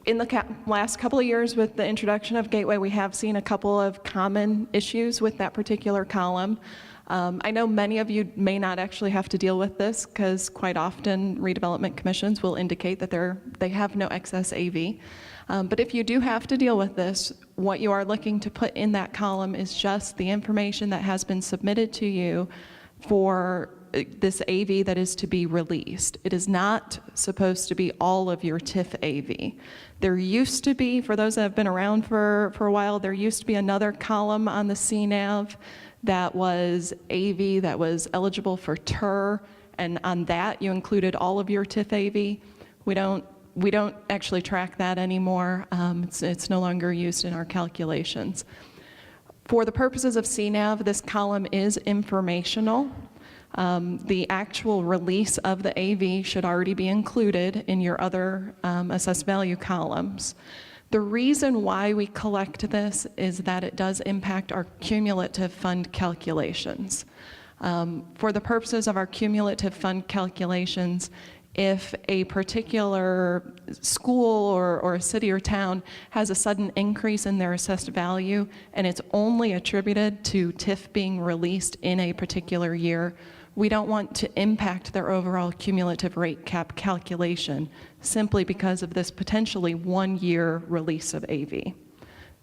in the last couple of years with the introduction of Gateway, we have seen a couple of common issues with that particular column. I know many of you may not actually have to deal with this because quite often redevelopment commissions will indicate that they have no excess AV. But if you do have to deal with this, what you are looking to put in that column is just the information that has been submitted to you for this AV that is to be released. It is not supposed to be all of your TIF AV. There used to be, for those that have been around for a while, there used to be another column on the CNAV that was AV that was eligible for TIR, and on that you included all of your TIF AV. We don't actually track that anymore. It's no longer used in our calculations. For the purposes of CNAV, this column is informational. The actual release of the AV should already be included in your other assessed value columns. The reason why we collect this is that it does impact our cumulative fund calculations. For the purposes of our cumulative fund calculations, if a particular school or a city or town has a sudden increase in their assessed value and it's only attributed to TIF being released in a particular year, we don't want to impact their overall cumulative rate cap calculation simply because of this potentially one-year release of AV.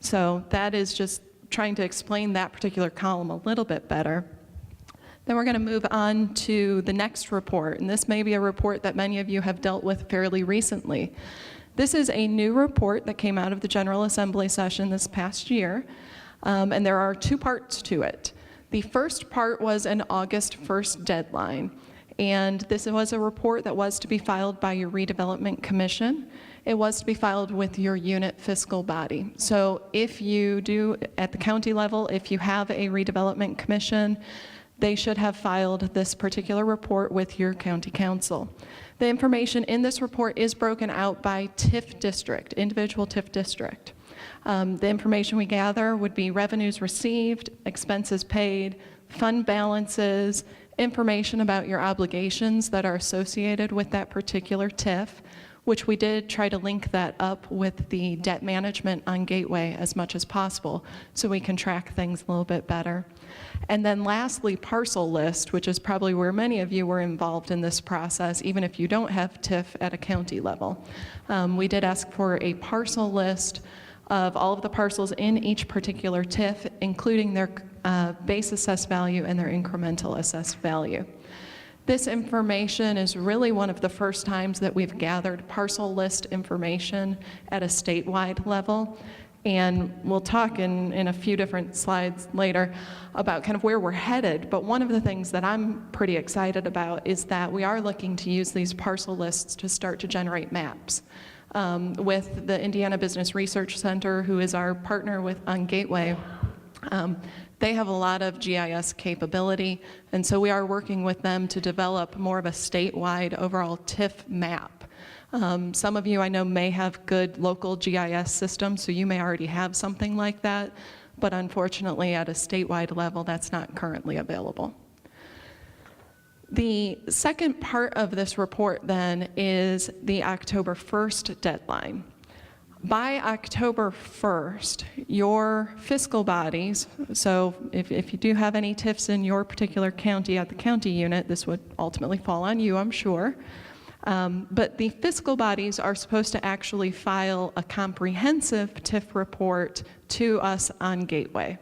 So that is just trying to explain that particular column a little bit better. Then we're going to move on to the next report, and this may be a report that many of you have dealt with fairly recently. This is a new report that came out of the General Assembly session this past year, and there are two parts to it. The first part was an August 1st deadline, and this was a report that was to be filed by your redevelopment commission. It was to be filed with your unit fiscal body. So if you do, at the county level, if you have a redevelopment commission, they should have filed this particular report with your county council. The information in this report is broken out by TIF district, individual TIF district. The information we gather would be revenues received, expenses paid, fund balances, information about your obligations that are associated with that particular TIF, which we did try to link that up with the debt management on Gateway as much as possible so we can track things a little bit better. And then lastly, parcel list, which is probably where many of you were involved in this process, even if you don't have TIF at a county level. We did ask for a parcel list of all of the parcels in each particular TIF, including their base assessed value and their incremental assessed value. This information is really one of the first times that we've gathered parcel list information at a statewide level. And we'll talk in a few different slides later about kind of where we're headed. But one of the things that I'm pretty excited about is that we are looking to use these parcel lists to start to generate maps. With the Indiana Business Research Center, who is our partner on Gateway, they have a lot of GIS capability, and so we are working with them to develop more of a statewide overall TIF map. Some of you I know may have good local GIS systems, so you may already have something like that, but unfortunately at a statewide level, that's not currently available. The second part of this report then is the October 1st deadline. By October 1st, your fiscal bodies, so if you do have any TIFs in your particular county at the county unit, this would ultimately fall on you, I'm sure. But the fiscal bodies are supposed to actually file a comprehensive TIF report to us on Gateway.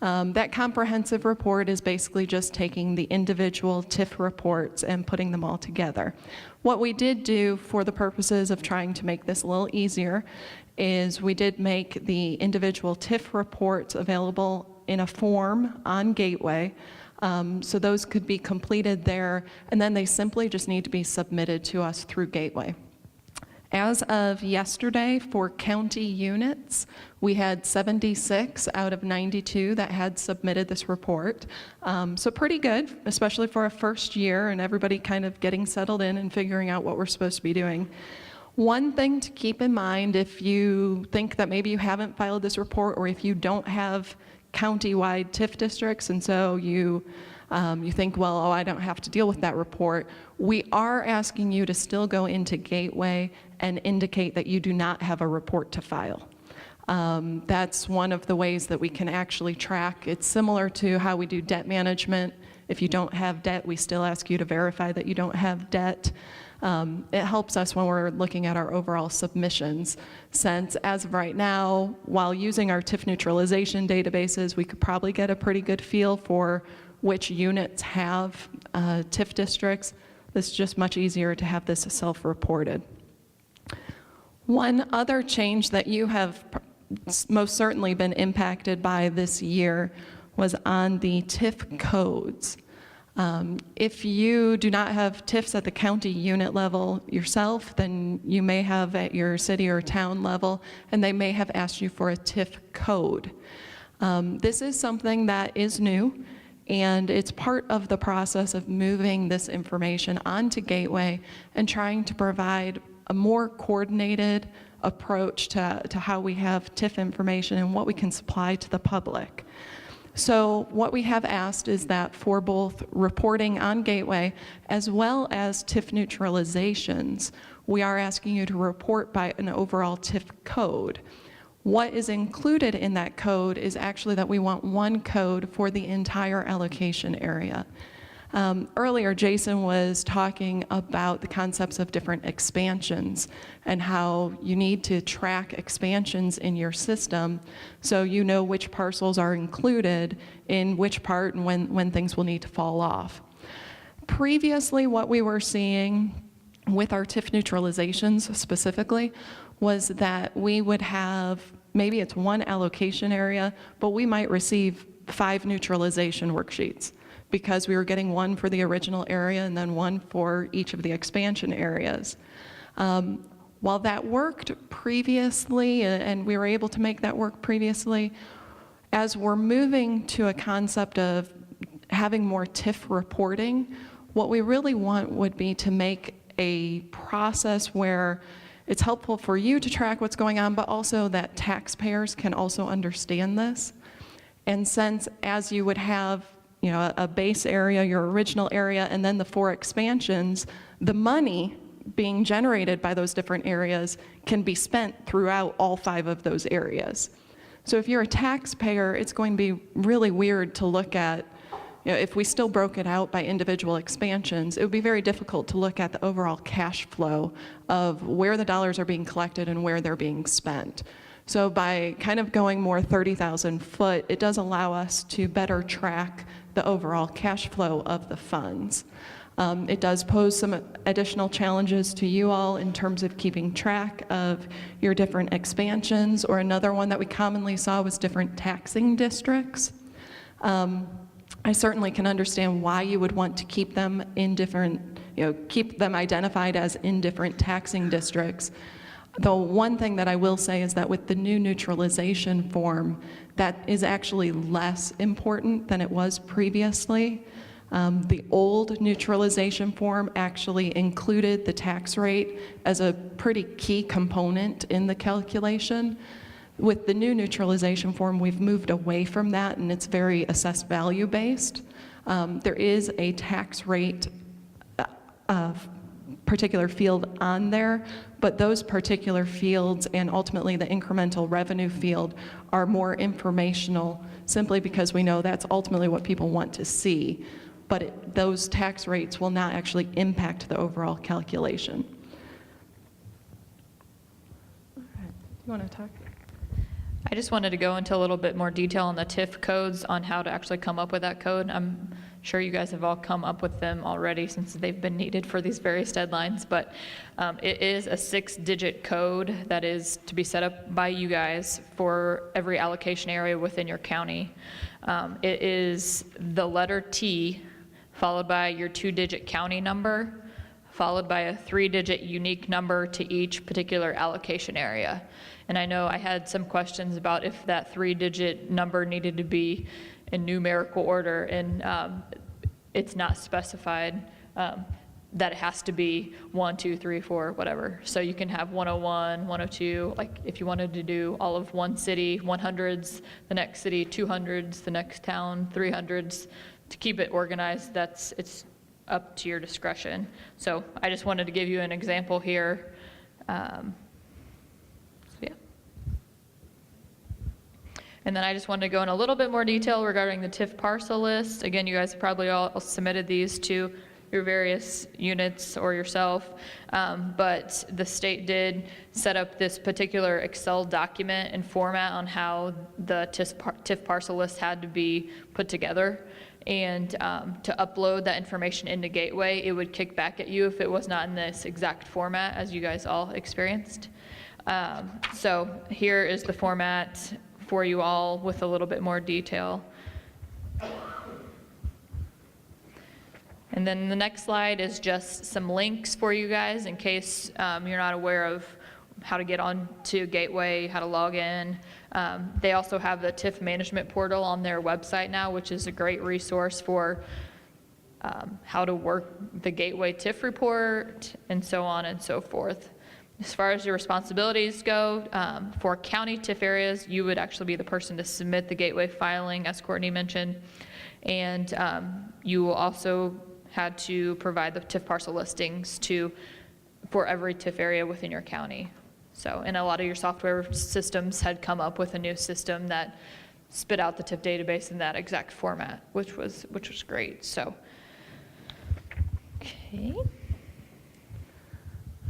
That comprehensive report is basically just taking the individual TIF reports and putting them all together. What we did do for the purposes of trying to make this a little easier is we did make the individual TIF reports available in a form on Gateway. So those could be completed there, and then they simply just need to be submitted to us through Gateway. As of yesterday, for county units, we had 76 out of 92 that had submitted this report. So pretty good, especially for a first year and everybody kind of getting settled in and figuring out what we're supposed to be doing. One thing to keep in mind if you think that maybe you haven't filed this report, or if you don't have county-wide TIF districts, and so you think, well, oh, I don't have to deal with that report, we are asking you to still go into Gateway and indicate that you do not have a report to file. That's one of the ways that we can actually track. It's similar to how we do debt management. If you don't have debt, we still ask you to verify that you don't have debt. It helps us when we're looking at our overall submissions, since as of right now, while using our TIF neutralization databases, we could probably get a pretty good feel for which units have TIF districts. It's just much easier to have this self-reported. One other change that you have most certainly been impacted by this year was on the TIF codes. If you do not have TIFs at the county unit level yourself, then you may have at your city or town level, and they may have asked you for a TIF code. This is something that is new, and it's part of the process of moving this information onto Gateway and trying to provide a more coordinated approach to how we have TIF information and what we can supply to the public. So what we have asked is that for both reporting on Gateway as well as TIF neutralizations, we are asking you to report by an overall TIF code. What is included in that code is actually that we want one code for the entire allocation area. Earlier, Jason was talking about the concepts of different expansions and how you need to track expansions in your system so you know which parcels are included in which part and when things will need to fall off. Previously, what we were seeing with our TIF neutralizations specifically was that we would have, maybe it's one allocation area, but we might receive 5 neutralization worksheets, because we were getting one for the original area and then one for each of the expansion areas. While that worked previously, and we were able to make that work previously, as we're moving to a concept of having more TIF reporting, what we really want would be to make a process where it's helpful for you to track what's going on, but also that taxpayers can also understand this. And since as you would have a base area, your original area, and then the 4 expansions, the money being generated by those different areas can be spent throughout all 5 of those areas. So if you're a taxpayer, it's going to be really weird to look at, if we still broke it out by individual expansions, it would be very difficult to look at the overall cash flow of where the dollars are being collected and where they're being spent. So by kind of going more 30,000 foot, it does allow us to better track the overall cash flow of the funds. It does pose some additional challenges to you all in terms of keeping track of your different expansions, or another one that we commonly saw was different taxing districts. I certainly can understand why you would want to keep them in different, keep them identified as in different taxing districts. The one thing that I will say is that with the new neutralization form, that is actually less important than it was previously. The old neutralization form actually included the tax rate as a pretty key component in the calculation. With the new neutralization form, we've moved away from that, and it's very assessed value based. There is a tax rate particular field on there, but those particular fields and ultimately the incremental revenue field are more informational simply because we know that's ultimately what people want to see. But those tax rates will not actually impact the overall calculation. All right. You want to talk? I just wanted to go into a little bit more detail on the TIF codes on how to actually come up with that code. I'm sure you guys have all come up with them already since they've been needed for these various deadlines, but it is a 6-digit code that is to be set up by you guys for every allocation area within your county. It is the letter T followed by your 2-digit county number, followed by a 3-digit unique number to each particular allocation area. And I know I had some questions about if that 3-digit number needed to be in numerical order, and it's not specified that it has to be 1, 2, 3, 4, whatever. So you can have 101, 102, like if you wanted to do all of one city, 100s, the next city, 200s, the next town, 300s. To keep it organized, it's up to your discretion. So I just wanted to give you an example here. So yeah. And then I just wanted to go in a little bit more detail regarding the TIF parcel list. Again, you guys have probably all submitted these to your various units or yourself, but the state did set up this particular Excel document and format on how the TIF parcel list had to be put together. And to upload that information into Gateway, it would kick back at you if it was not in this exact format as you guys all experienced. So here is the format for you all with a little bit more detail. And then the next slide is just some links for you guys in case you're not aware of how to get on to Gateway, how to log in. They also have the TIF management portal on their website now, which is a great resource for how to work the Gateway TIF report and so on and so forth. As far as your responsibilities go, for county TIF areas, you would actually be the person to submit the Gateway filing, as Courtney mentioned, and you will also had to provide the TIF parcel listings for every TIF area within your county. So, and a lot of your software systems had come up with a new system that spit out the TIF database in that exact format, which was great. So, okay.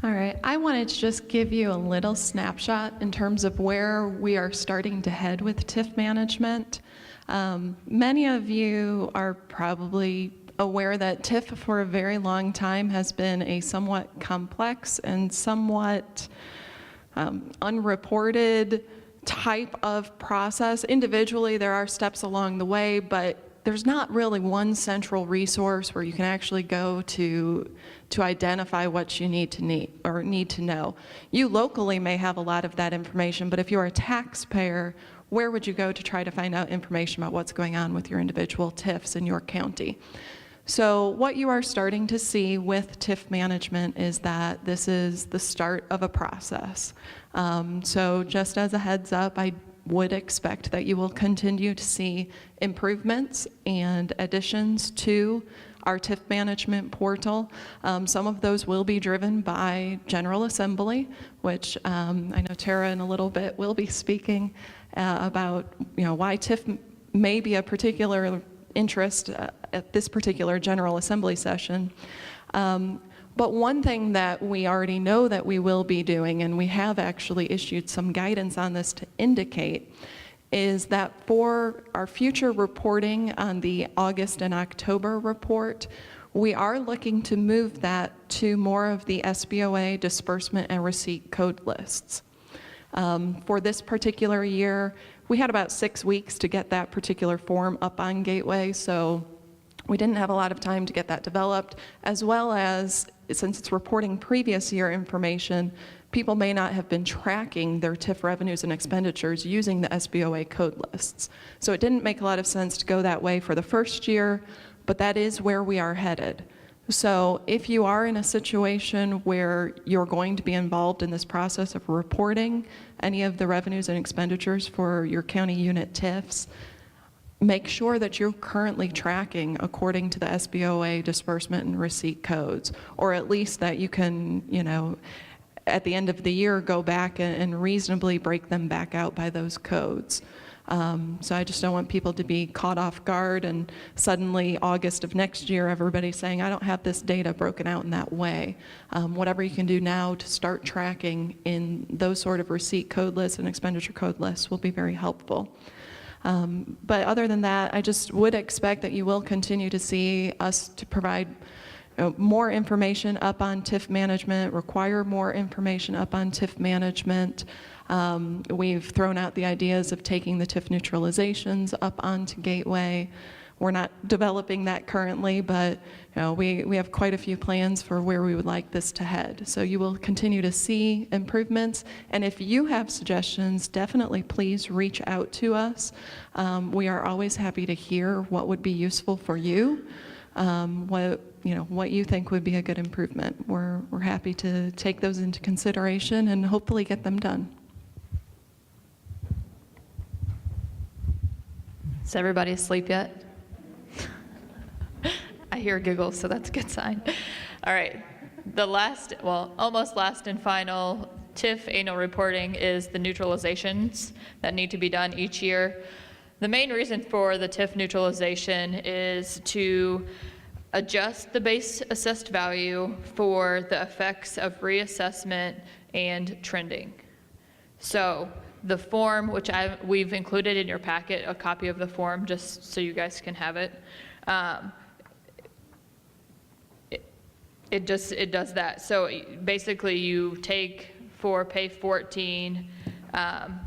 All right, I wanted to just give you a little snapshot in terms of where we are starting to head with TIF management. Many of you are probably aware that TIF for a very long time has been a somewhat complex and somewhat unreported type of process. Individually, there are steps along the way, but there's not really one central resource where you can actually go to identify what you need to know. You locally may have a lot of that information, but if you're a taxpayer, where would you go to try to find out information about what's going on with your individual TIFs in your county? So what you are starting to see with TIF management is that this is the start of a process. So just as a heads up, I would expect that you will continue to see improvements and additions to our TIF management portal. Some of those will be driven by General Assembly, which I know Tara in a little bit will be speaking about, why TIF may be a particular interest at this particular General Assembly session. But one thing that we already know that we will be doing, and we have actually issued some guidance on this to indicate, is that for our future reporting on the August and October report, we are looking to move that to more of the SBOA disbursement and receipt code lists. For this particular year, we had about 6 weeks to get that particular form up on Gateway, so we didn't have a lot of time to get that developed, as well as, since it's reporting previous year information, people may not have been tracking their TIF revenues and expenditures using the SBOA code lists. So it didn't make a lot of sense to go that way for the first year, but that is where we are headed. So if you are in a situation where you're going to be involved in this process of reporting any of the revenues and expenditures for your county unit TIFs, make sure that you're currently tracking according to the SBOA disbursement and receipt codes, or at least that you can, at the end of the year, go back and reasonably break them back out by those codes. So I just don't want people to be caught off guard and suddenly August of next year, everybody's saying, I don't have this data broken out in that way. Whatever you can do now to start tracking in those sort of receipt code lists and expenditure code lists will be very helpful. But other than that, I just would expect that you will continue to see us to provide more information up on TIF management, require more information up on TIF management. We've thrown out the ideas of taking the TIF neutralizations up onto Gateway. We're not developing that currently, but we have quite a few plans for where we would like this to head. So you will continue to see improvements, and if you have suggestions, definitely please reach out to us. We are always happy to hear what would be useful for you, what you think would be a good improvement. We're happy to take those into consideration and hopefully get them done. Is everybody asleep yet? I hear giggles, so that's a good sign. All right, almost last and final TIF annual reporting is the neutralizations that need to be done each year. The main reason for the TIF neutralization is to adjust the base assessed value for the effects of reassessment and trending. So the form, which we've included in your packet, a copy of the form, just so you guys can have it. It does that. So basically, you take for pay 14,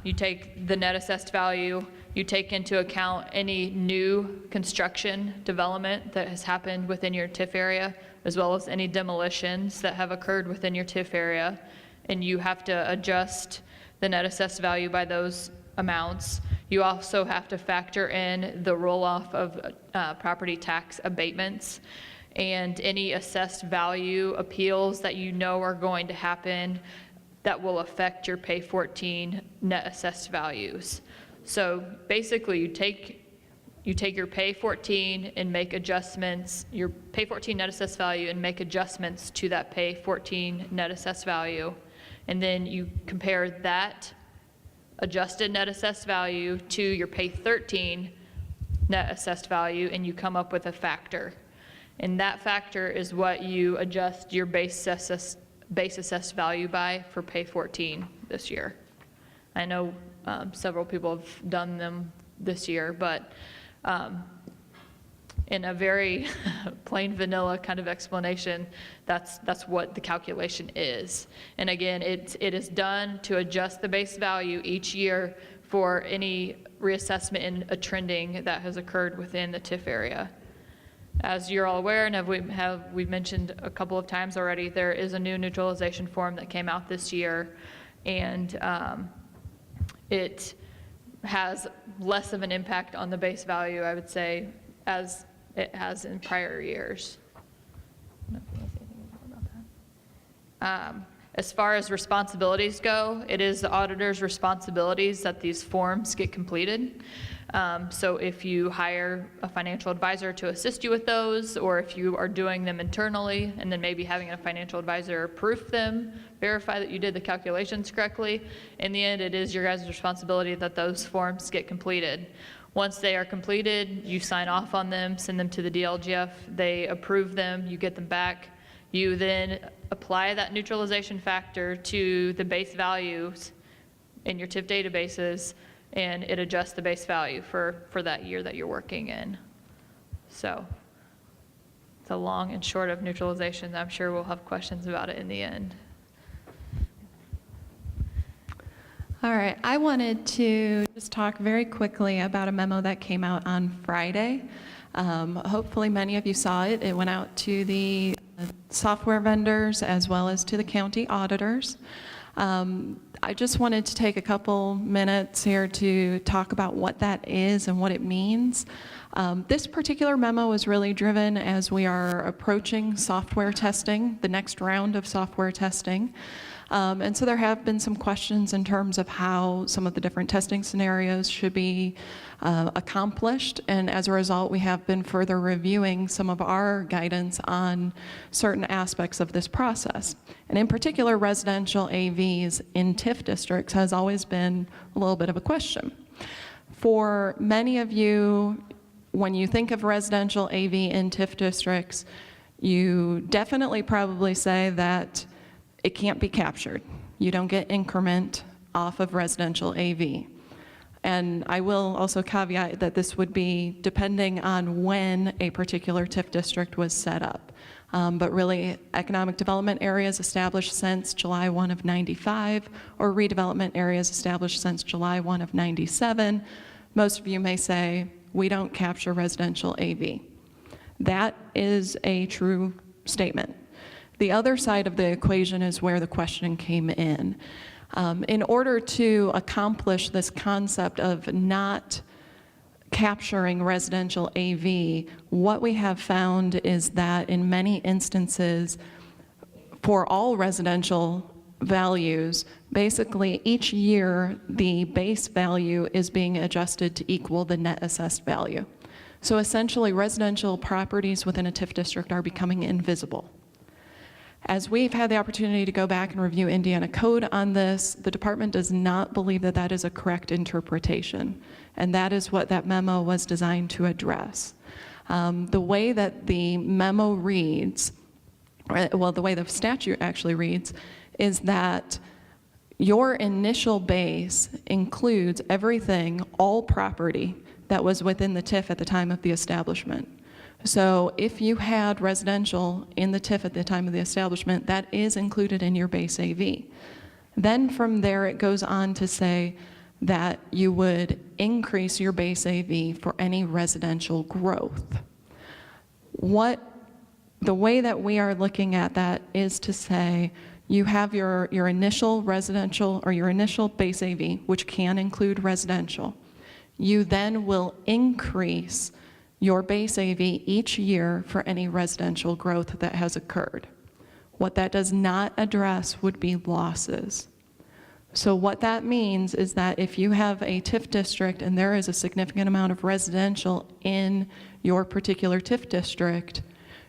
you take the net assessed value, you take into account any new construction development that has happened within your TIF area, as well as any demolitions that have occurred within your TIF area, and you have to adjust the net assessed value by those amounts. You also have to factor in the roll-off of property tax abatements and any assessed value appeals that you know are going to happen that will affect your pay 14 net assessed values. So basically, you take your pay 14 and make adjustments, your pay 14 net assessed value, and make adjustments to that pay 14 net assessed value. And then you compare that adjusted net assessed value to your pay 13 net assessed value, and you come up with a factor. And that factor is what you adjust your base assessed value by for pay 14 this year. I know several people have done them this year, but in a very plain vanilla kind of explanation, that's what the calculation is. And again, it is done to adjust the base value each year for any reassessment in a trending that has occurred within the TIF area. As you're all aware, and we've mentioned a couple of times already, there is a new neutralization form that came out this year, and it has less of an impact on the base value, I would say, as it has in prior years. I don't know if you want to say anything more about that. As far as responsibilities go, it is the auditor's responsibilities that these forms get completed. So if you hire a financial advisor to assist you with those, or if you are doing them internally and then maybe having a financial advisor proof them, verify that you did the calculations correctly, in the end, it is your guys' responsibility that those forms get completed. Once they are completed, you sign off on them, send them to the DLGF, they approve them, you get them back. You then apply that neutralization factor to the base values in your TIF databases, and it adjusts the base value for that year that you're working in. So it's a long and short of neutralization. I'm sure we'll have questions about it in the end. All right, I wanted to just talk very quickly about a memo that came out on Friday. Hopefully many of you saw it. It went out to the software vendors as well as to the county auditors. I just wanted to take a couple minutes here to talk about what that is and what it means. This particular memo is really driven as we are approaching software testing, the next round of software testing. And so there have been some questions in terms of how some of the different testing scenarios should be accomplished. And as a result, we have been further reviewing some of our guidance on certain aspects of this process. And in particular, residential AVs in TIF districts has always been a little bit of a question. For many of you, when you think of residential AV in TIF districts, you definitely probably say that it can't be captured. You don't get increment off of residential AV. And I will also caveat that this would be depending on when a particular TIF district was set up. But really, economic development areas established since July 1 of 95, or redevelopment areas established since July 1 of 97, most of you may say, we don't capture residential AV. That is a true statement. The other side of the equation is where the question came in. In order to accomplish this concept of not capturing residential AV, what we have found is that in many instances, for all residential values, basically each year the base value is being adjusted to equal the net assessed value. So essentially, residential properties within a TIF district are becoming invisible. As we've had the opportunity to go back and review Indiana code on this, the department does not believe that that is a correct interpretation, and that is what that memo was designed to address. The way that the memo reads, well, the way the statute actually reads, is that your initial base includes everything, all property that was within the TIF at the time of the establishment. So if you had residential in the TIF at the time of the establishment, that is included in your base AV. Then from there, it goes on to say that you would increase your base AV for any residential growth. The way that we are looking at that is to say you have your initial residential or your initial base AV, which can include residential. You then will increase your base AV each year for any residential growth that has occurred. What that does not address would be losses. So what that means is that if you have a TIF district and there is a significant amount of residential in your particular TIF district,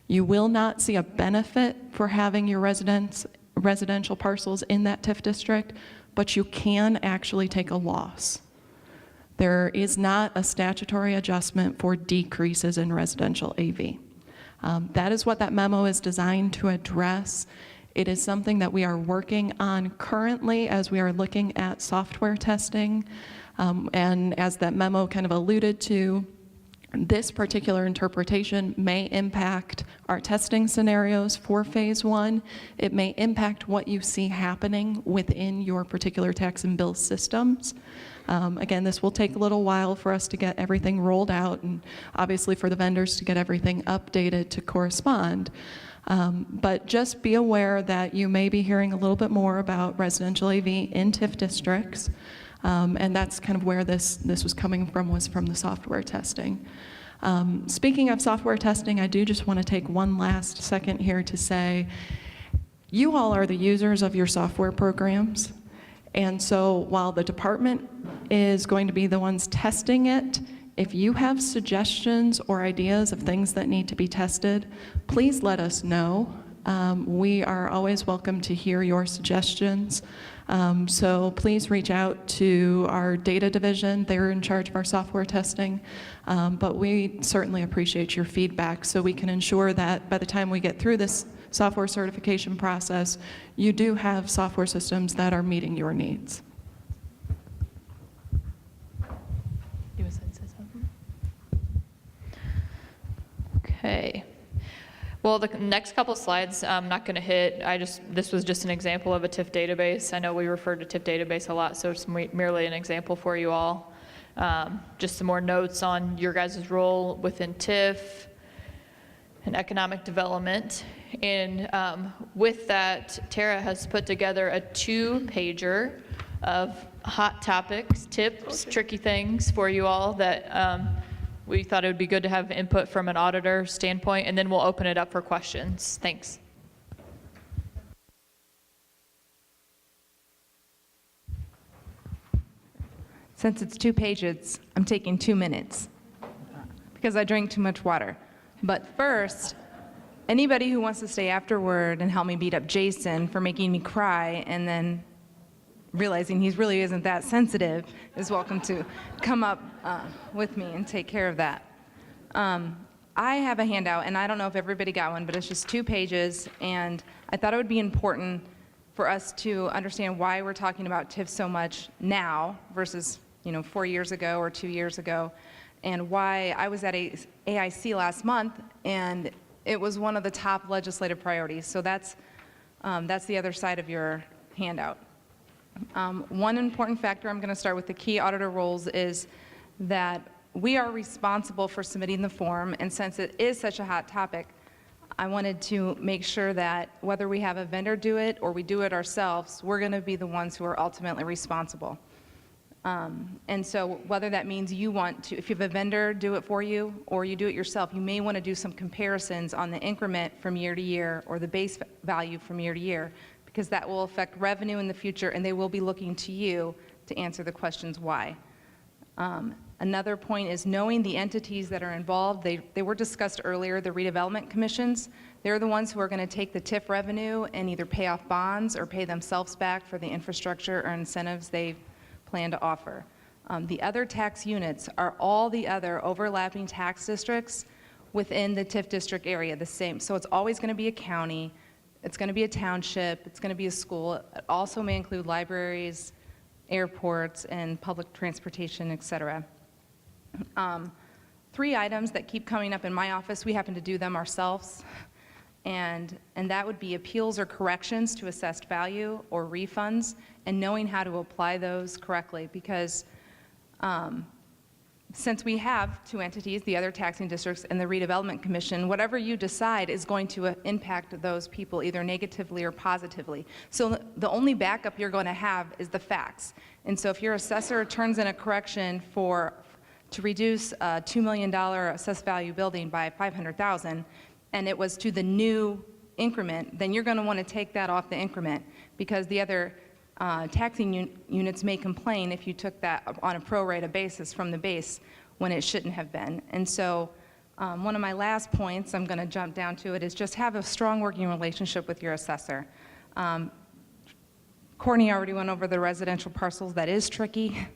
you will not see a benefit for having your residential parcels in that TIF district, but you can actually take a loss. There is not a statutory adjustment for decreases in residential AV. That is what that memo is designed to address. It is something that we are working on currently as we are looking at software testing. And as that memo kind of alluded to, this particular interpretation may impact our testing scenarios for phase one. It may impact what you see happening within your particular tax and bill systems. Again, this will take a little while for us to get everything rolled out and obviously for the vendors to get everything updated to correspond. But just be aware that you may be hearing a little bit more about residential AV in TIF districts. And that's kind of where this was coming from, was from the software testing. Speaking of software testing, I do just want to take one last second here to say, you all are the users of your software programs. And so while the department is going to be the ones testing it, if you have suggestions or ideas of things that need to be tested, please let us know. We are always welcome to hear your suggestions. So please reach out to our data division. They're in charge of our software testing. But we certainly appreciate your feedback so we can ensure that by the time we get through this software certification process, you do have software systems that are meeting your needs. Okay. Well, the next couple slides I'm not going to hit. This was just an example of a TIF database. I know we refer to TIF database a lot, so it's merely an example for you all. Just some more notes on your guys' role within TIF and economic development. And with that, Tara has put together a 2-pager of hot topics, tips, tricky things for you all that we thought it would be good to have input from an auditor standpoint, and then we'll open it up for questions. Thanks. Since it's 2 pages, I'm taking 2 minutes because I drank too much water. But first, anybody who wants to stay afterward and help me beat up Jason for making me cry and then realizing he really isn't that sensitive is welcome to come up with me and take care of that. I have a handout, and I don't know if everybody got one, but it's just 2 pages, and I thought it would be important for us to understand why we're talking about TIF so much now versus 4 years ago or 2 years ago, and why I was at AIC last month, and it was one of the top legislative priorities. So that's the other side of your handout. One important factor, I'm going to start with the key auditor roles, is that we are responsible for submitting the form, and since it is such a hot topic, I wanted to make sure that whether we have a vendor do it or we do it ourselves, we're going to be the ones who are ultimately responsible. And so whether that means you want to, if you have a vendor do it for you or you do it yourself, you may want to do some comparisons on the increment from year to year or the base value from year to year, because that will affect revenue in the future, and they will be looking to you to answer the questions why. Another point is knowing the entities that are involved. They were discussed earlier, the redevelopment commissions. They're the ones who are going to take the TIF revenue and either pay off bonds or pay themselves back for the infrastructure or incentives they plan to offer. The other tax units are all the other overlapping tax districts within the TIF district area, the same. So it's always going to be a county, it's going to be a township, it's going to be a school. It also may include libraries, airports, and public transportation, et cetera. 3 items that keep coming up in my office, we happen to do them ourselves, and that would be appeals or corrections to assessed value or refunds, and knowing how to apply those correctly, because since we have 2 entities, the other taxing districts and the redevelopment commission, whatever you decide is going to impact those people either negatively or positively. So the only backup you're going to have is the facts. And so if your assessor turns in a correction to reduce a $2 million assessed value building by $500,000, and it was to the new increment, then you're going to want to take that off the increment, because the other taxing units may complain if you took that on a pro rata basis from the base when it shouldn't have been. And so one of my last points, I'm going to jump down to it, is just have a strong working relationship with your assessor. Courtney already went over the residential parcels. That is tricky.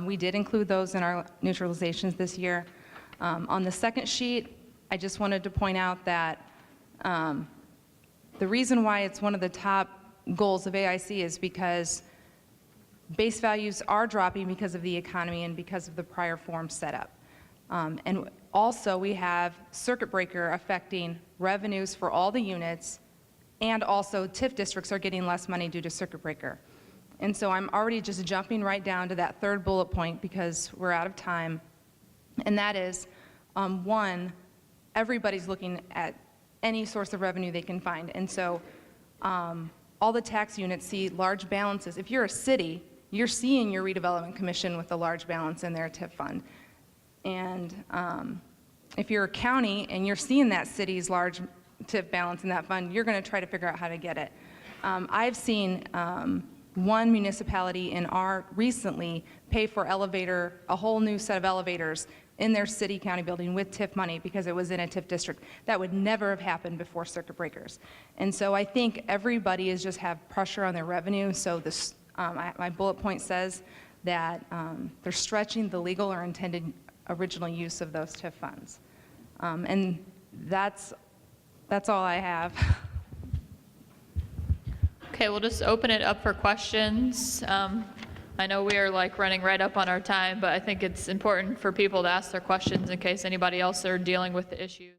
We did include those in our neutralizations this year. On the second sheet, I just wanted to point out that the reason why it's one of the top goals of AIC is because base values are dropping because of the economy and because of the prior form setup. And also we have circuit breaker affecting revenues for all the units, and also TIF districts are getting less money due to circuit breaker. And so I'm already just jumping right down to that 3rd bullet point because we're out of time, and that is, 1, everybody's looking at any source of revenue they can find. And so all the tax units see large balances. If you're a city, you're seeing your redevelopment commission with a large balance in their TIF fund. And if you're a county and you're seeing that city's large TIF balance in that fund, you're going to try to figure out how to get it. I've seen one municipality in recently pay for a whole new set of elevators in their city county building with TIF money because it was in a TIF district. That would never have happened before circuit breakers. And so I think everybody is just have pressure on their revenue. So this, my bullet point says that they're stretching the legal or intended original use of those TIF funds. And that's all I have. Okay, we'll just open it up for questions. I know we are running right up on our time, but I think it's important for people to ask their questions in case anybody else are dealing with the issues.